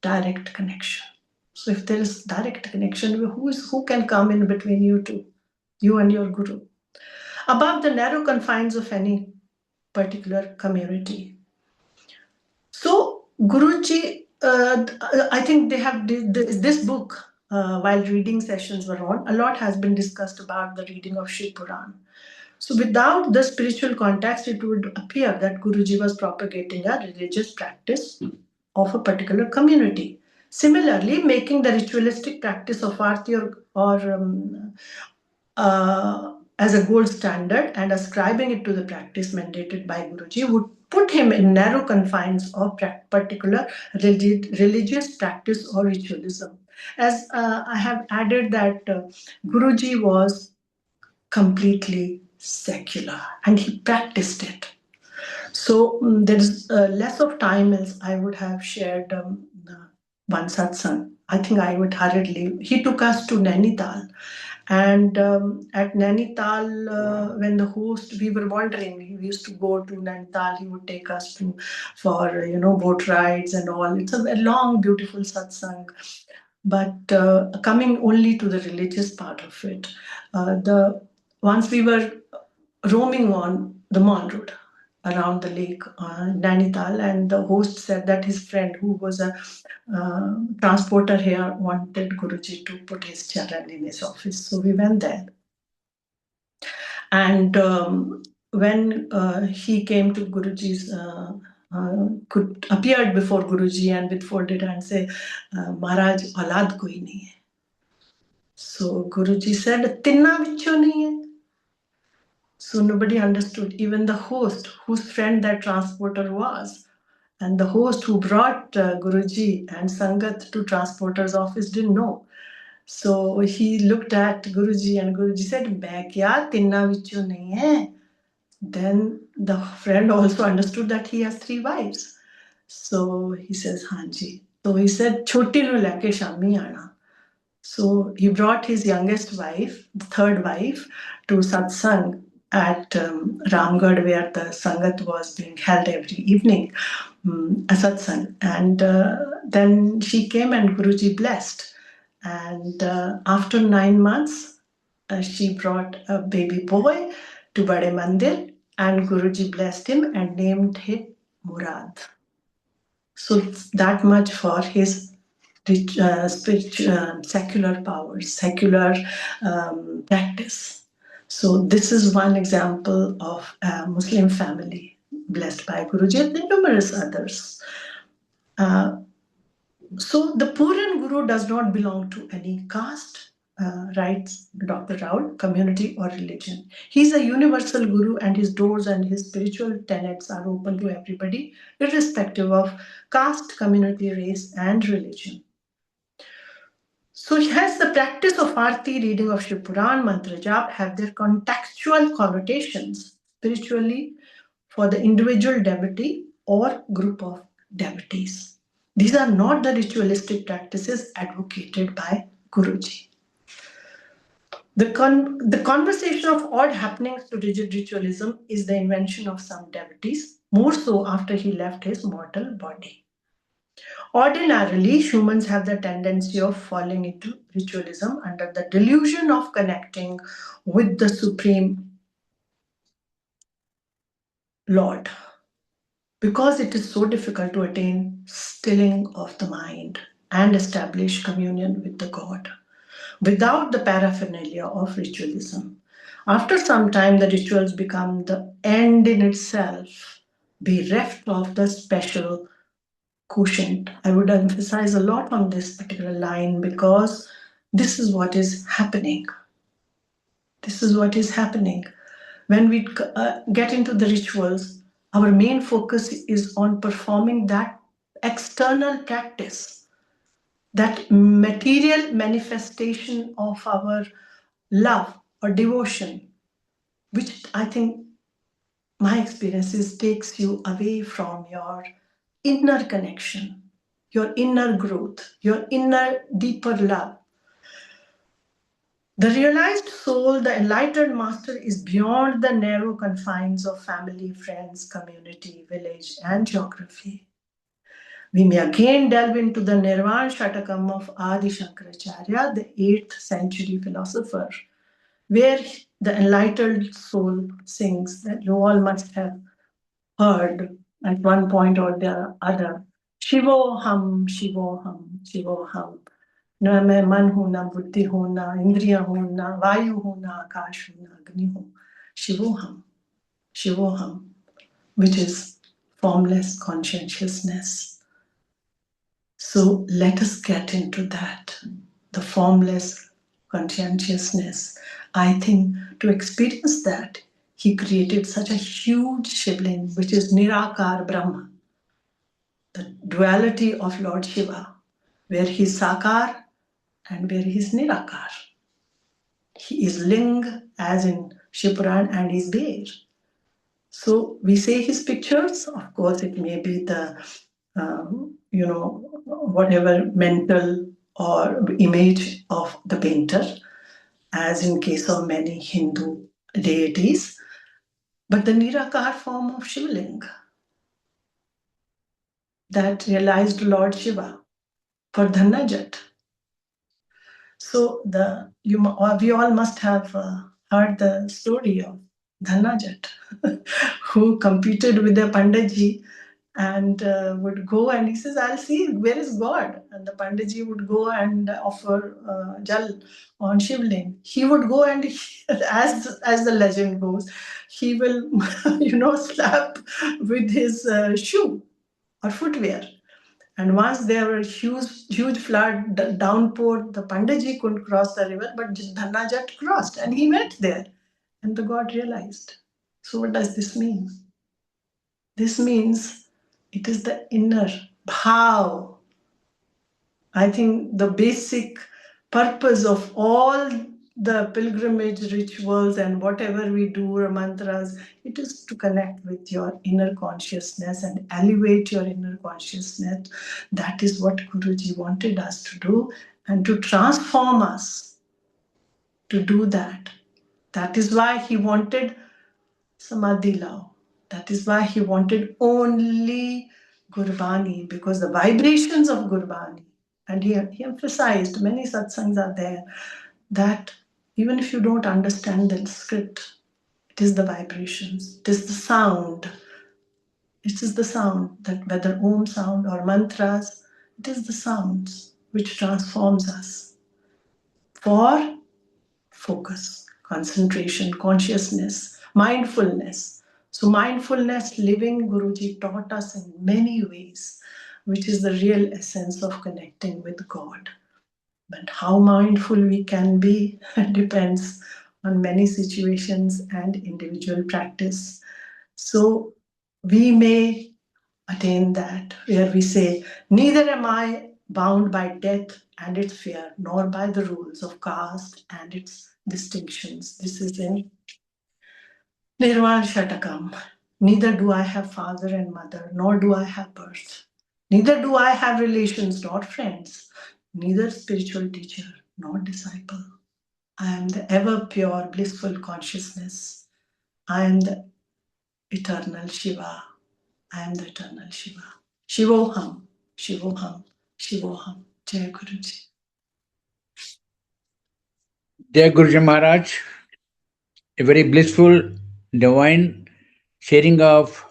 direct connection. So if there is direct connection, who can come in between you two? You and your Guru, above the narrow confines of any particular community. So Guruji, I think they have this book, while reading sessions were on, a lot has been discussed about the reading of Shiv Puran. So without the spiritual context, it would appear that Guruji was propagating a religious practice of a particular community. Similarly, making the ritualistic practice of Aarti as a gold standard and ascribing it to the practice mandated by Guruji would put him in narrow confines of particular religious practice or ritualism. As I have added that Guruji was completely secular and he practiced it. So there is less of time as I would have shared one satsang. I think I would hurriedly. He took us to Nainital. And at Nainital, when the host, we were wandering, we used to go to Nainital, he would take us for boat rides and all. It's a long, beautiful satsang. But coming only to the religious part of it, once we were roaming on the Mall Road around the lake, Nainital, and the host said that his friend, who was a transporter here, wanted Guruji to put his charan in his office. So we went there. And when he came to Guruji's, appeared before Guruji and with folded hands say, Maharaj, aulad koi nahi hai. So Guruji said, Tinna vichcho nahi hai. So nobody understood, even the host, whose friend that transporter was. And the host who brought Guruji and Sangat to transporter's office didn't know. So he looked at Guruji and Guruji said, Main kya tinna vichcho nahi hai. Then the friend also understood that he has 3 wives. So he says, Hanji. So he said, Choti nu leke shami aana. So he brought his youngest wife, the third wife, to satsang at Ramgarh, where the Sangat was being held every evening, a satsang. And then she came and Guruji blessed. And after 9 months, she brought a baby boy to Bade Mandir, and Guruji blessed him and named him Murad. So that much for his spiritual, secular powers, secular practice. So this is one example of a Muslim family blessed by Guruji, and numerous others. So the Puran Guru does not belong to any caste, writes Dr. Roul, community or religion. He's a universal Guru, and his doors and his spiritual tenets are open to everybody, irrespective of caste, community, race, and religion. So hence the practice of Arti, reading of Shiv Puran, Mantra Jap have their contextual connotations spiritually for the individual devotee or group of devotees. These are not the ritualistic practices advocated by Guruji. The conversation of odd happenings to rigid ritualism is the invention of some devotees, more so after he left his mortal body. Ordinarily, humans have the tendency of falling into ritualism under the delusion of connecting with the Supreme Lord, because it is so difficult to attain stilling of the mind and establish communion with the God without the paraphernalia of ritualism. After some time, the rituals become the end in itself, bereft of the special quotient. I would emphasize a lot on this particular line because this is what is happening. This is what is happening. When we get into the rituals, our main focus is on performing that external practice, that material manifestation of our love or devotion, which I think my experiences takes you away from your inner connection, your inner growth, your inner deeper love. The realized soul, the enlightened master, is beyond the narrow confines of family, friends, community, village, and geography. We may again delve into the Nirvana Shatakam of Adi Shankaracharya, the 8th century philosopher, where the enlightened soul sings that you all must have heard at one point or the other. Shivoham, Shivoham, Shivoham. न मैं मन हूं, न बुद्धि हूं, न इंद्रिया हूं, न वायु हूं, न आकाश हूं, न अग्नि हूं. Shivoham, Shivoham, which is formless conscientiousness. So let us get into that, the formless conscientiousness. I think to experience that, he created such a huge Shivling, which is Nirakar Brahma, the duality of Lord Shiva, where he is Sakar and where he is Nirakar. He is Ling, as in Shipuran, and is there. So we say his pictures, of course, it may be the, whatever mental or image of the painter, as in case of many Hindu deities, but the Nirakar form of Shivling that realized Lord Shiva for Dhanajat. So we all must have heard the story of Dhanajat, who competed with the Panditji and would go and he says, I'll see, where is God? And the Panditji would go and offer jal on Shivling. He would go and, as the legend goes, he will, slap with his shoe or footwear. And once there were huge flood, downpour, the Panditji couldn't cross the river, but Dhanajat crossed and he went there. And the god realized. So what does this mean? This means it is the inner bhav. I think the basic purpose of all the pilgrimage rituals and whatever we do or mantras, it is to connect with your inner consciousness and elevate your inner consciousness. That is what Guruji wanted us to do and to transform us to do that. That is why he wanted Samadhi love. That is why he wanted only Gurbani, because the vibrations of Gurbani, and he emphasized, many satsangs are there, that even if you don't understand the script, it is the vibrations, it is the sound. It is the sound, that whether Om sound or mantras, it is the sounds which transforms us for focus, concentration, consciousness, mindfulness. So mindfulness living, Guruji taught us in many ways, which is the real essence of connecting with God. But how mindful we can be depends on many situations and individual practice. So we may attain that, where we say, neither am I bound by death and its fear, nor by the rules of caste and its distinctions. This is in Nirvan Shatakam. Neither do I have father and mother, nor do I have birth. Neither do I have relations, nor friends, neither spiritual teacher, nor disciple. I am the ever pure, blissful consciousness. I am the eternal Shiva. I am the eternal Shiva. Shivoham, Shivoham, Shivoham. Jai Guruji. Jai Guruji Maharaj, a very blissful, divine sharing of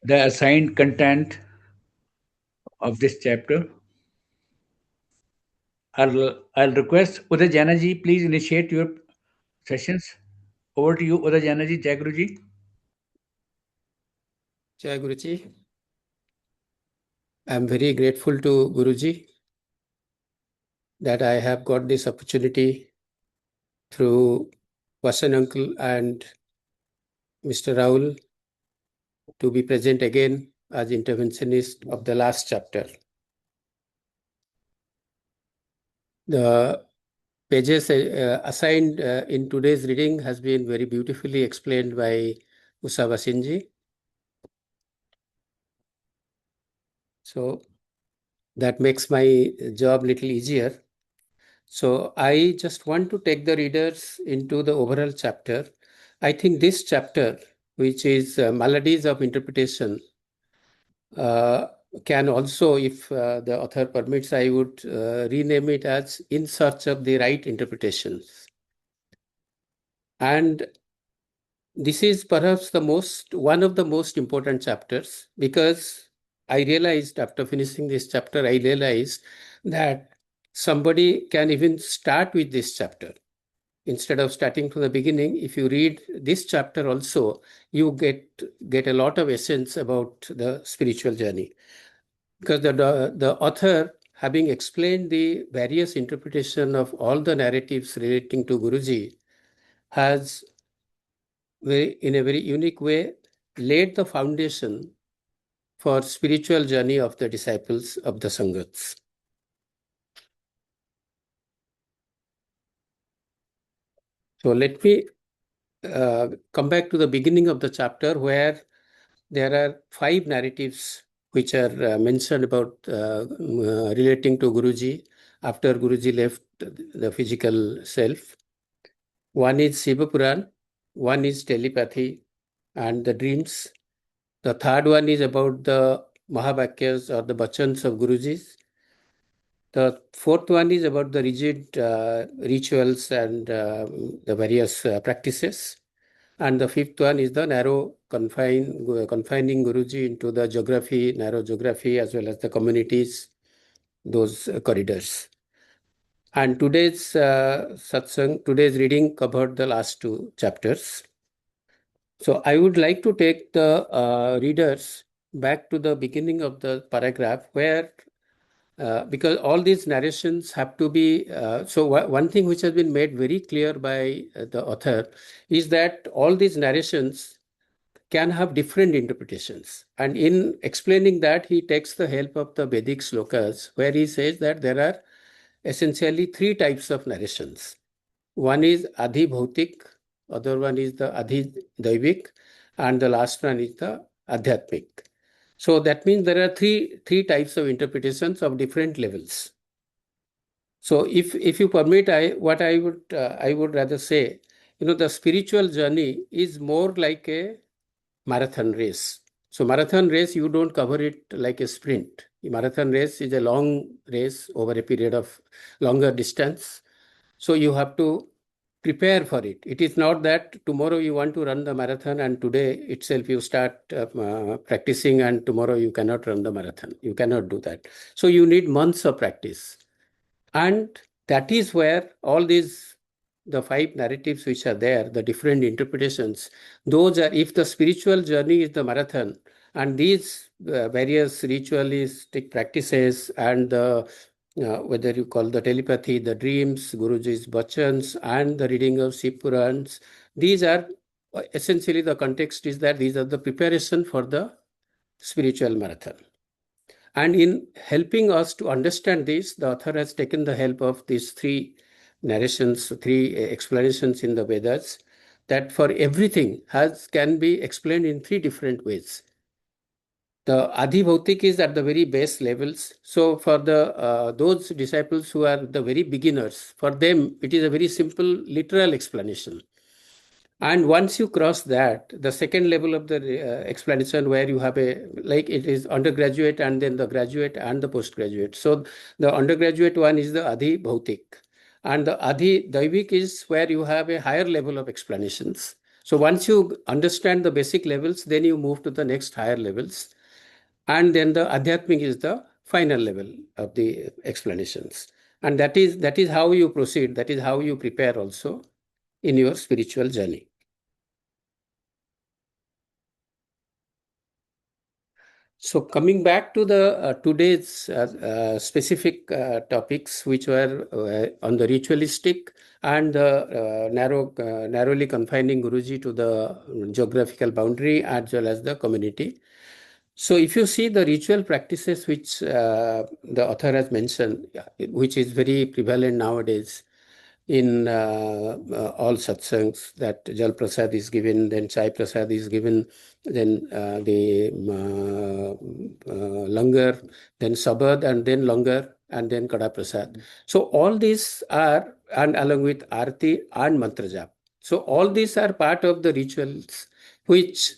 the assigned content of this chapter. I'll request Uday Jana ji, please initiate your sessions. Over to you, Uday Jana ji. Jai Guruji. Jai Guruji. I'm very grateful to Guruji that I have got this opportunity through Vasan Uncle and Mr. Roul to be present again as interventionist of the last chapter. The pages assigned in today's reading has been very beautifully explained by Usha Vasinji. So that makes my job little easier. So I just want to take the readers into the overall chapter. I think this chapter, which is Maladies of Interpretation, can also, if the author permits, I would rename it as In Search of the Right Interpretations. And this is perhaps one of the most important chapters, because I realized after finishing this chapter, I realized that somebody can even start with this chapter. Instead of starting from the beginning, if you read this chapter also, you get a lot of essence about the spiritual journey. Because the author, having explained the various interpretation of all the narratives relating to Guruji, has in a very unique way laid the foundation for spiritual journey of the disciples of the Sangats. So let me come back to the beginning of the chapter, where there are 5 narratives which are mentioned about relating to Guruji after Guruji left the physical self. One is Shiva Puran, one is telepathy and the dreams. The third one is about the Mahavakyas or the Bachans of Gurujis. The fourth one is about the rigid rituals and the various practices. And the fifth one is the confining Guruji into the geography, narrow geography, as well as the communities, those corridors. And today's today's reading covered the last 2 chapters. So I would like to take the readers back to the beginning of the paragraph, where because all these narrations have to be, one thing which has been made very clear by the author is that all these narrations can have different interpretations. And in explaining that, he takes the help of the Vedic slokas, where he says that there are essentially 3 types of narrations. One is Adhi Bhautik, other one is the Adhi Daivik, and the last one is the Adhyatmik. So that means there are three types of interpretations of different levels. So if you permit, what I would rather say, the spiritual journey is more like a marathon race. So marathon race, you don't cover it like a sprint. A marathon race is a long race over a period of longer distance. So you have to prepare for it. It is not that tomorrow you want to run the marathon and today itself you start practicing and tomorrow you cannot run the marathon. You cannot do that. So you need months of practice. And that is where all these, the 5 narratives which are there, the different interpretations, those are, if the spiritual journey is the marathon, and these various ritualistic practices and the whether you call the telepathy, the dreams, Guruji's bachans, and the reading of Shiv Purans, these are essentially, the context is that these are the preparation for the spiritual marathon. And in helping us to understand this, the author has taken the help of these three narrations, three explanations in the Vedas, that for everything can be explained in three different ways. The Adi Bhautik is at the very base levels. So for those disciples who are the very beginners, for them it is a very simple literal explanation. And once you cross that, the second level of the explanation, where you have like it is undergraduate and then the graduate and the postgraduate. So the undergraduate one is the Adi Bhautik. And the Adi Daivik is where you have a higher level of explanations. So once you understand the basic levels, then you move to the next higher levels. And then the Adhyatmic is the final level of the explanations. And that is how you proceed. That is how you prepare also in your spiritual journey. So coming back to the today's specific topics, which were on the ritualistic and the narrowly confining Guruji to the geographical boundary as well as the community. So if you see the ritual practices which the author has mentioned, which is very prevalent nowadays in all satsangs, that Jal Prasad is given, then Chai Prasad is given, then the Langar, then Sabad, and then Langar, and then Kada Prasad. So all these are, and along with Arti and Mantra Jap. So all these are part of the rituals which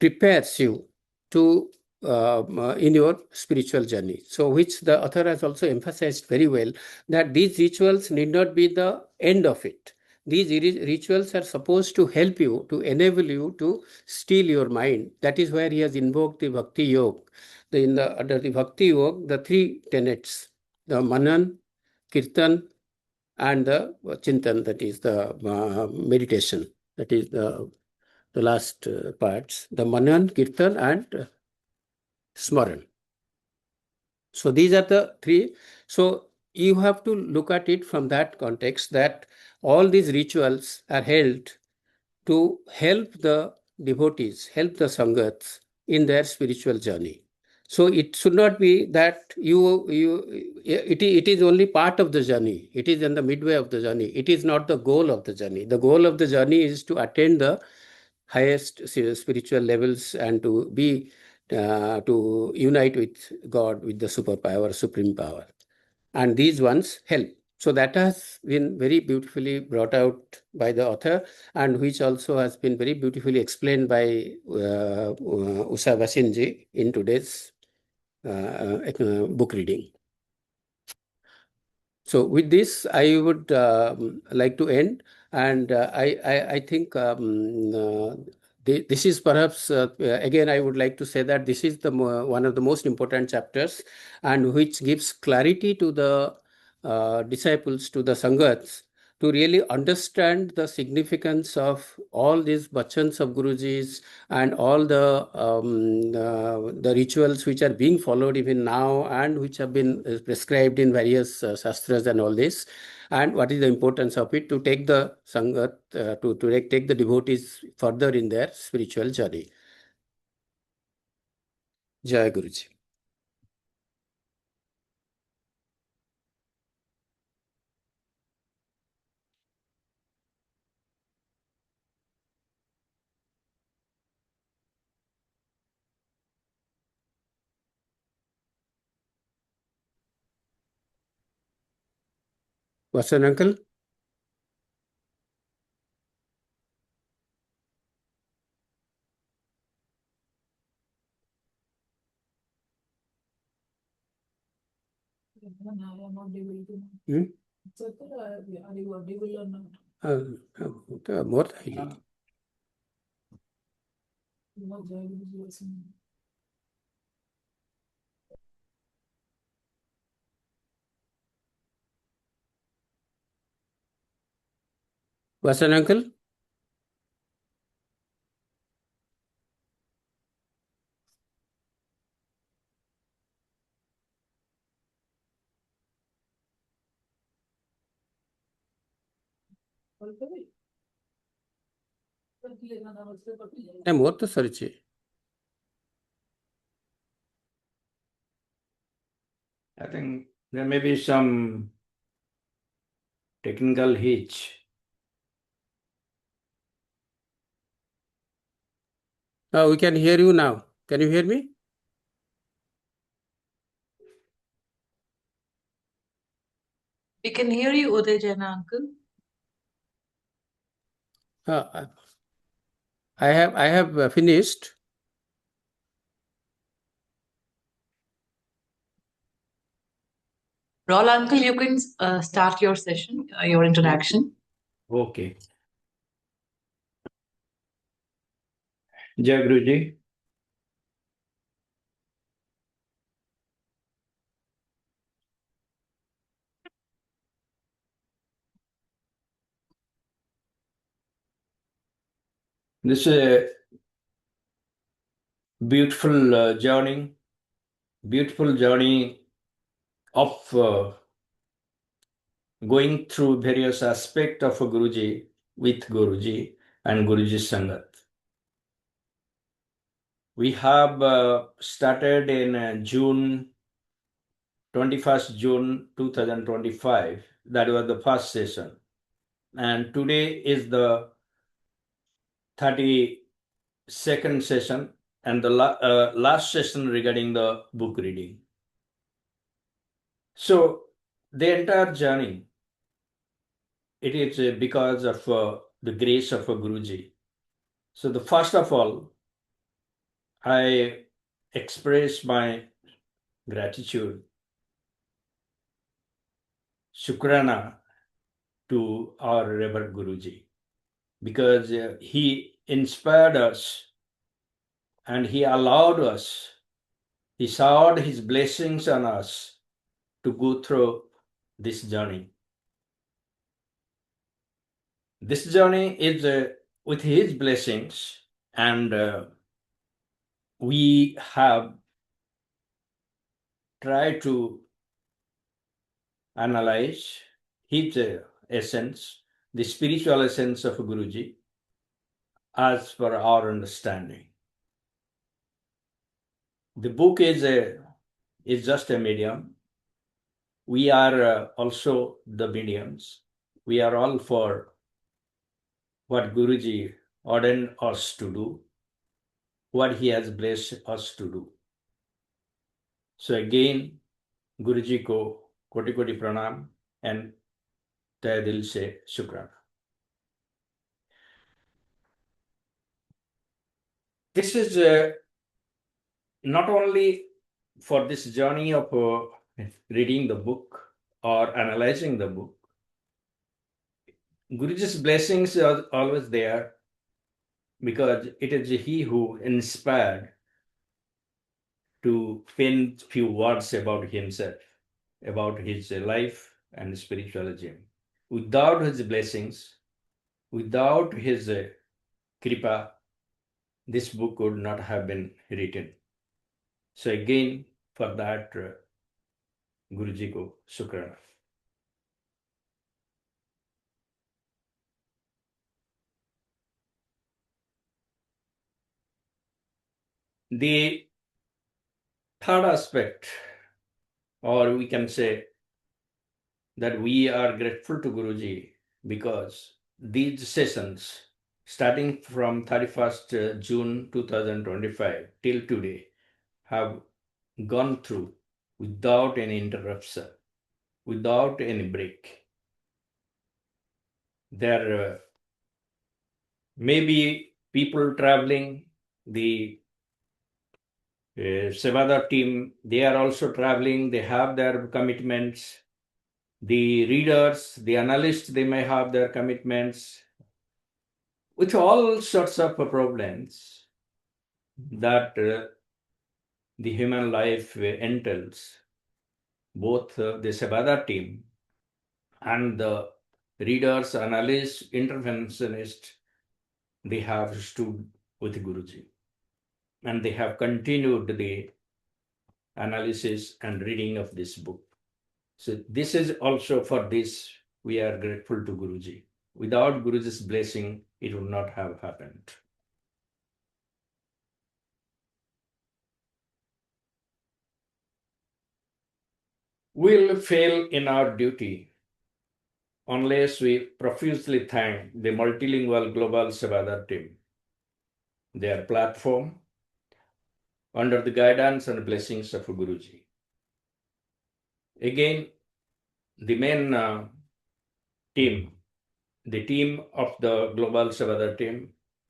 prepares you to in your spiritual journey. So which the author has also emphasized very well, that these rituals need not be the end of it. These rituals are supposed to help you, to enable you to steal your mind. That is where he has invoked the Bhakti Yoga. Under the Bhakti Yoga, the three tenets, the Manan, Kirtan, and the Chintan, that is the meditation, that is the last parts, the Manan, Kirtan, and Smaran. So these are the three. So you have to look at it from that context, that all these rituals are held to help the devotees, help the Sangats in their spiritual journey. So it should not be that it is only part of the journey. It is in the midway of the journey. It is not the goal of the journey. The goal of the journey is to attain the highest spiritual levels and to be to unite with God, with the superpower, supreme power. And these ones help. So that has been very beautifully brought out by the author, and which also has been very beautifully explained by Usha Vasinji in today's book reading. So with this, I would like to end, and I think this is perhaps, again, I would like to say that this is one of the most important chapters, and which gives clarity to the disciples, to the Sangats, to really understand the significance of all these bachans of Guruji's and all the rituals which are being followed even now and which have been prescribed in various shastras and all this, and what is the importance of it to take the Sangat, to take the devotees further in their spiritual journey. Jai Guruji. Vasan uncle? Hmm? More Vasan uncle? More to search. I think there may be some technical hitch. We can hear you now. Can you hear me? We can hear you, Uday Jena uncle. I have finished. Roll uncle, you can start your session, your interaction. Okay. Jai Guruji. This is a beautiful journey of going through various aspects of Guruji with Guruji and Guruji Sangat. We have started in 21st June 2025. That was the first session. And today is the 32nd session and the last session regarding the book reading. So the entire journey, it is because of the grace of Guruji. So the first of all, I express my gratitude, Shukrana, to our Reverend Guruji, because he inspired us and he allowed us, he showered his blessings on us to go through this journey. This journey is with his blessings, and we have tried to analyze his essence, the spiritual essence of Guruji, as per our understanding. The book is just a medium. We are also the mediums. We are all for what Guruji ordained us to do, what he has blessed us to do. So again, Guruji ko koti koti pranam and तहे दिल से शुक्राना. This is not only for this journey of reading the book or analyzing the book. Guruji's blessings are always there because it is he who inspired to pen few words about himself, about his life and spiritualism. Without his blessings, without his kripa, this book would not have been written. So again, for that, Guruji ko shukrana. The third aspect, or we can say that we are grateful to Guruji because these sessions, starting from 31st June 2025 till today, have gone through without any interruption, without any break. There may be people traveling, the Sevada team, they are also traveling, they have their commitments. The readers, the analysts, they may have their commitments. With all sorts of problems that the human life entails, both the Sevada team and the readers, analysts, interventionists, they have stood with Guruji. And they have continued the analysis and reading of this book. So this is also for this, we are grateful to Guruji. Without Guruji's blessing, it would not have happened. We'll fail in our duty unless we profusely thank the multilingual global Sabadar team, their platform, under the guidance and blessings of Guruji. Again, the main team, the team of the global Sabadar team,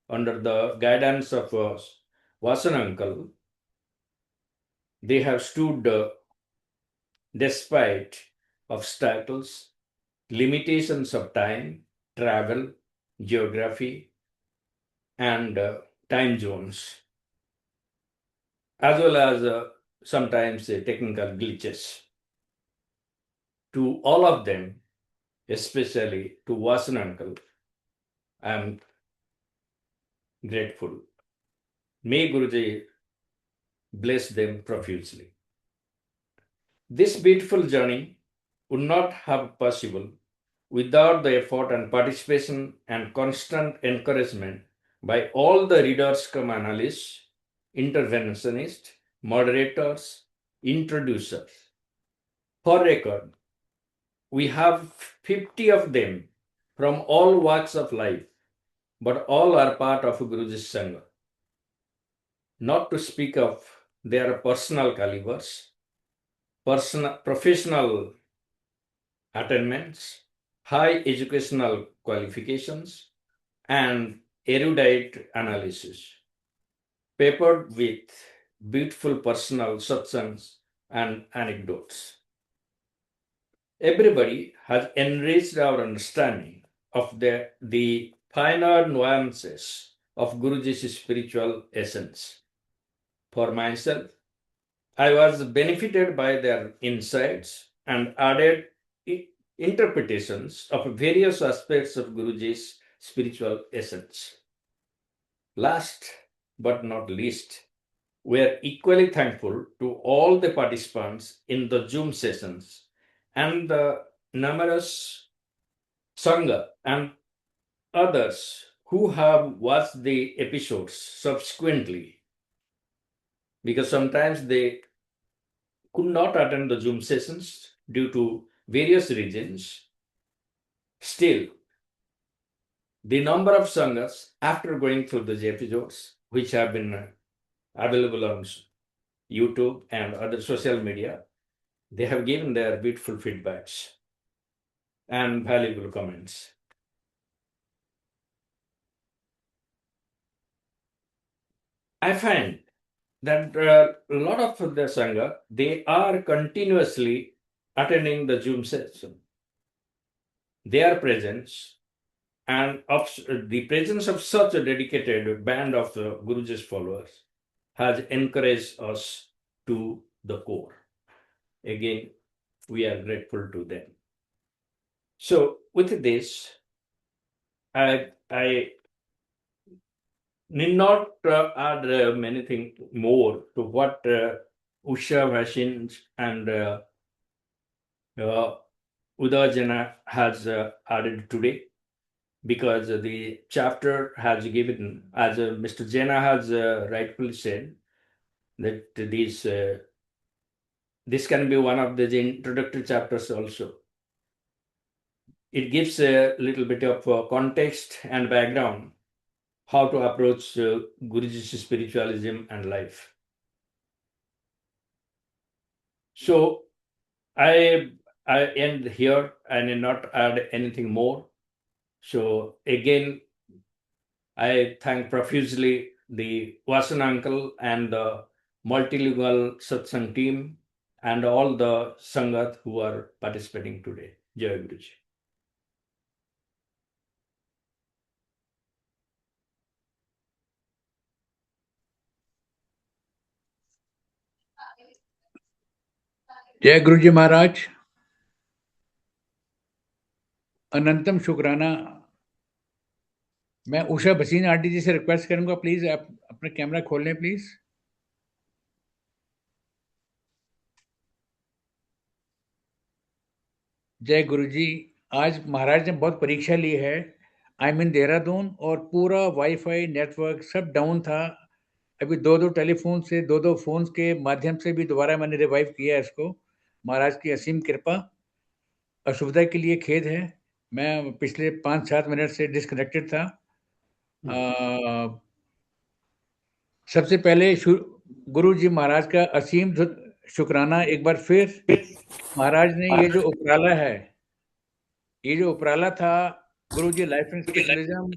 under the guidance of Vasan uncle, they have stood despite obstacles, limitations of time, travel, geography, and time zones, as well as sometimes technical glitches. To all of them, especially to Vasan uncle, I am grateful. May Guruji bless them profusely. This beautiful journey would not have possible without the effort and participation and constant encouragement by all the readers cum analysts, interventionists, moderators, introducers. For record, we have 50 of them from all walks of life, but all are part of Guruji's Sangha. Not to speak of their personal calibers, professional attainments, high educational qualifications, and erudite analysis, peppered with beautiful personal satsangs and anecdotes. Everybody has enriched our understanding of the finer nuances of Guruji's spiritual essence. For myself, I was benefited by their insights and added interpretations of various aspects of Guruji's spiritual essence. Last but not least, we are equally thankful to all the participants in the Zoom sessions and the numerous Sangha and others who have watched the episodes subsequently, because sometimes they could not attend the Zoom sessions due to various reasons. Still, the number of Sanghas after going through the episodes, which have been available on YouTube and other social media, they have given their beautiful feedbacks and valuable comments. I find that a lot of the Sangha, they are continuously attending the Zoom session. Their presence and of the presence of such a dedicated band of Guruji's followers has encouraged us to the core. Again, we are grateful to them. So with this, I need not add anything more to what USHA, BHASIN, and UDAY JENA has added today, because the chapter has given, as Mr. JENA has rightfully said, that this can be one of the introductory chapters also. It gives a little bit of context and background, how to approach Guruji's spiritualism and life. So I end here. I need not add anything more. So again, I thank profusely the Vasan uncle and the multilingual satsang team and all the Sangat who are participating today. Jai Guruji. जय गुरु जी महाराज। अनंतम शुक्राना। मैं Usha Bhasin aunty जी से request करूंगा, please आप अपना camera खोल लें please. जय गुरु जी। आज महाराज ने बहुत परीक्षा ली है। आई मीन देहरादून और पूरा वाईफाई नेटवर्क सब डाउन था। अभी दो टेलीफोन से दो फोन के माध्यम से भी दोबारा मैंने रिवाइव किया इसको। महाराज की असीम कृपा। असुविधा के लिए खेद है, मैं पिछले 5-7 मिनट से डिस्कनेक्टेड था। सबसे पहले गुरु जी महाराज का असीम शुक्राना एक बार फिर। महाराज ने ये जो उपराला है, ये जो उपराला था गुरु जी लाइफ एंड स्पिरिचुअलिज्म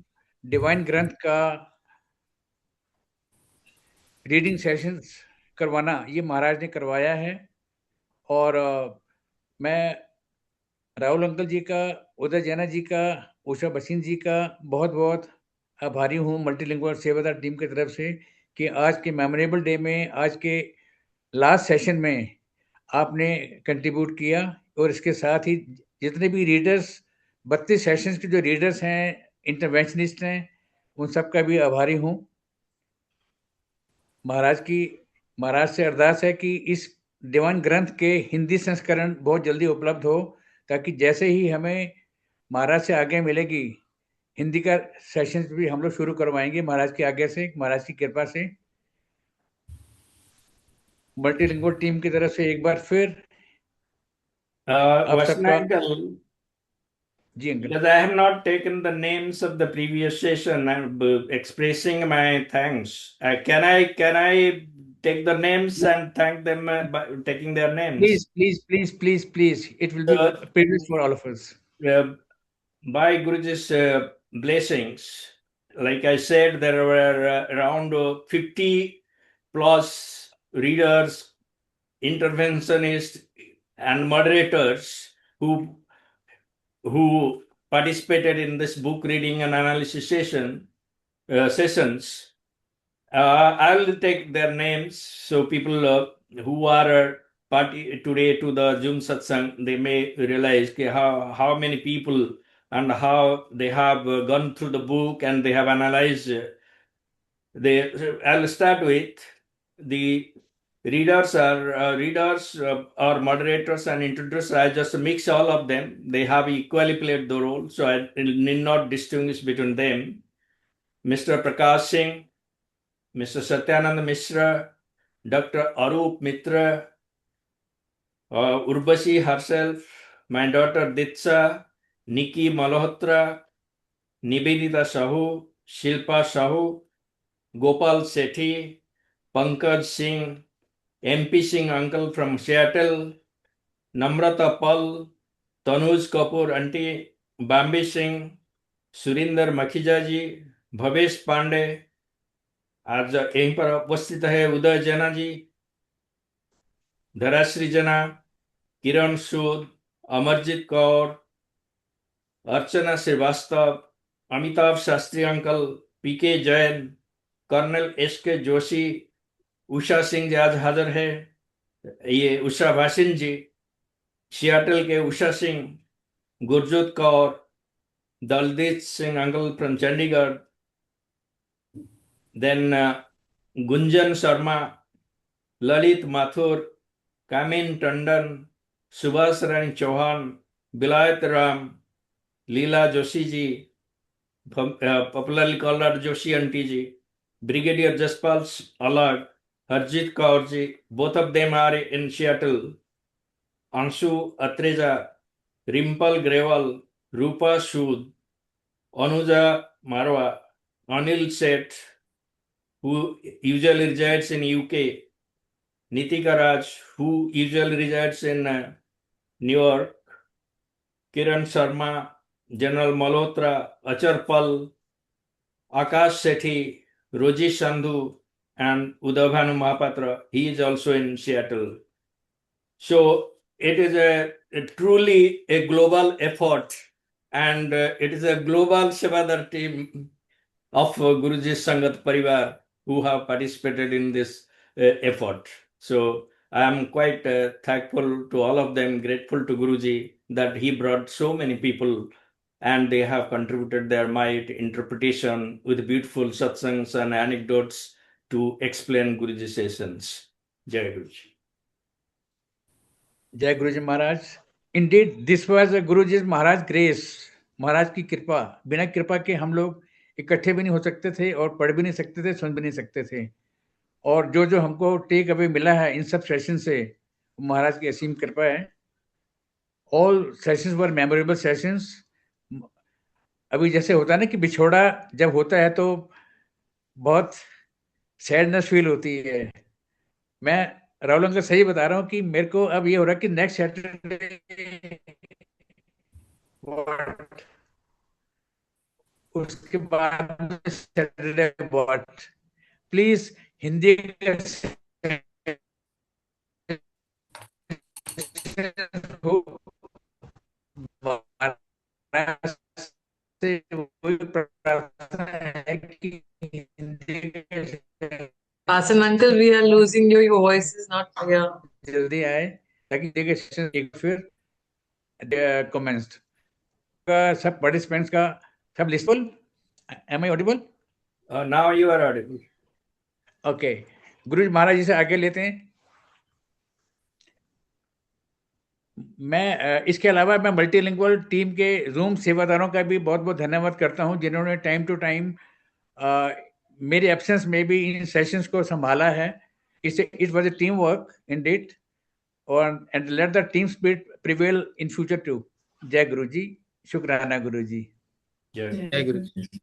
डिवाइन ग्रंथ का रीडिंग सेशंस करवाना, ये महाराज ने करवाया है। और मैं राहुल अंकल जी का, उदय जैना जी का, उषा बसीन जी का बहुत बहुत आभारी हूँ मल्टीलिंगुअल सेवादार टीम की तरफ से कि आज के मेमोरेबल डे में, आज के लास्ट सेशन में आपने कंट्रीब्यूट किया। और इसके साथ ही जितने भी रीडर्स, 32 सेशंस के जो रीडर्स हैं, इंटरवेंशनिस्ट हैं, उन सब का भी आभारी हूँ। महाराज से अरदास है कि इस डिवाइन ग्रंथ के हिंदी संस्करण बहुत जल्दी उपलब्ध हो, ताकि जैसे ही हमें महाराज से आज्ञा मिलेगी, हिंदी का सेशन भी हम लोग शुरू करवाएंगे महाराज की आज्ञा से, महाराज की कृपा से। मल्टीलिंगुअल टीम की तरफ से एक बार फिर आप सबका जी uncle. Because I have not taken the names of the previous session, I'm expressing my thanks. Can I take the names and thank them by taking their names? Please. It will be a privilege for all of us. By Guruji's blessings, like I said, there were around 50 plus readers, interventionists, and moderators who participated in this book reading and analysis sessions. I will take their names so people who are party today to the Zoom satsang, they may realize how many people and how they have gone through the book and they have analyzed. I'll start with the readers or moderators and introducers. I just mix all of them. They have equally played the role, so I need not distinguish between them. Mr. Prakash Singh, Mr. Satyanand Mishra, Dr. Arup Mitra, Urvashi herself, my daughter Ditsa, Nikki Malhotra, Nivedita Sahu, Shilpa Sahu, Gopal Sethi, Pankaj Singh, MP Singh uncle from Seattle, Namrata Pal, Tanuj Kapoor auntie, Bambi Singh, Surinder Makhija ji, Bhavesh Pandey, आज यहीं पर उपस्थित है Uday Jena ji, Dharashree Jena, Kiran Sood, Amarjeet Kaur, Archana Srivastava, Amitabh Shastri uncle, P K Jain, colonel S K Joshi, Usha Singh ji आज हाजिर है, ये Usha Bhasin ji, Seattle के Usha Singh, Gurjot Kaur, Daljeet Singh uncle from Chandigarh, then Gunjan Sharma, Lalit Mathur, Kamin Tandon, Subhas Rani Chauhan, Bilayat Ram, Leela Joshi ji, popularly called Joshi auntie ji, Brigadier Jaspal Alag, Harjit Kaur ji, both of them are in Seattle, Anshu Atreja, Rimpal Grewal, Rupa Sood, Anuja Marwa, Anil Seth, who usually resides in UK, Nitika Raj, who usually resides in New York, Kiran Sharma, General Malhotra, Achar Pal, Akash Sethi, Roji Sandhu, and Udabhanu Mahapatra. He is also in Seattle. So it is a truly a global effort, and it is a global Sevadar team of Guruji Sangat Parivar who have participated in this effort. So I am quite thankful to all of them, grateful to Guruji that he brought so many people and they have contributed their might, interpretation with beautiful satsangs and anecdotes to explain Guruji sessions. Jai Guruji. Jai Guruji Maharaj. Indeed, this was a Guruji's Maharaj grace, महाराज की कृपा। बिना कृपा के हम लोग इकट्ठे भी नहीं हो सकते थे और पढ़ भी नहीं सकते थे, सुन भी नहीं सकते थे। और जो हमको टेक अवे मिला है इन सब सेशन से, महाराज की असीम कृपा है। ऑल सेशंस वर मेमोरेबल सेशंस। अभी जैसे होता है ना कि बिछोड़ा जब होता है तो बहुत सैडनेस फील होती है। मैं राहुल अंकल सही बता रहा हूँ कि मेरे को अब ये हो रहा है कि नेक्स्ट सैटरडे उसके बाद सैटरडे व्हाट, प्लीज हिंदी का हो, से वही प्रार्थना है कि हिंदी का Basin uncle, we are losing you. Your voice is not clear. जल्दी आए ताकि देखिए सेशन एक फिर कमेंस्ड का सब पार्टिसिपेंट्स का सब लिस्टफुल। Am I audible? Now you are audible. Okay, guru ji महाराज जी से आगे लेते हैं। मैं इसके अलावा मैं मल्टीलिंगुअल टीम के जूम सेवादारों का भी बहुत बहुत धन्यवाद करता हूं जिन्होंने टाइम टू टाइम मेरे एब्सेंस में भी इन सेशंस को संभाला है। It was a team work indeed और and let the team spirit prevail in future too. जय गुरु जी, शुक्राना गुरु जी। Jai. जय गुरु जी।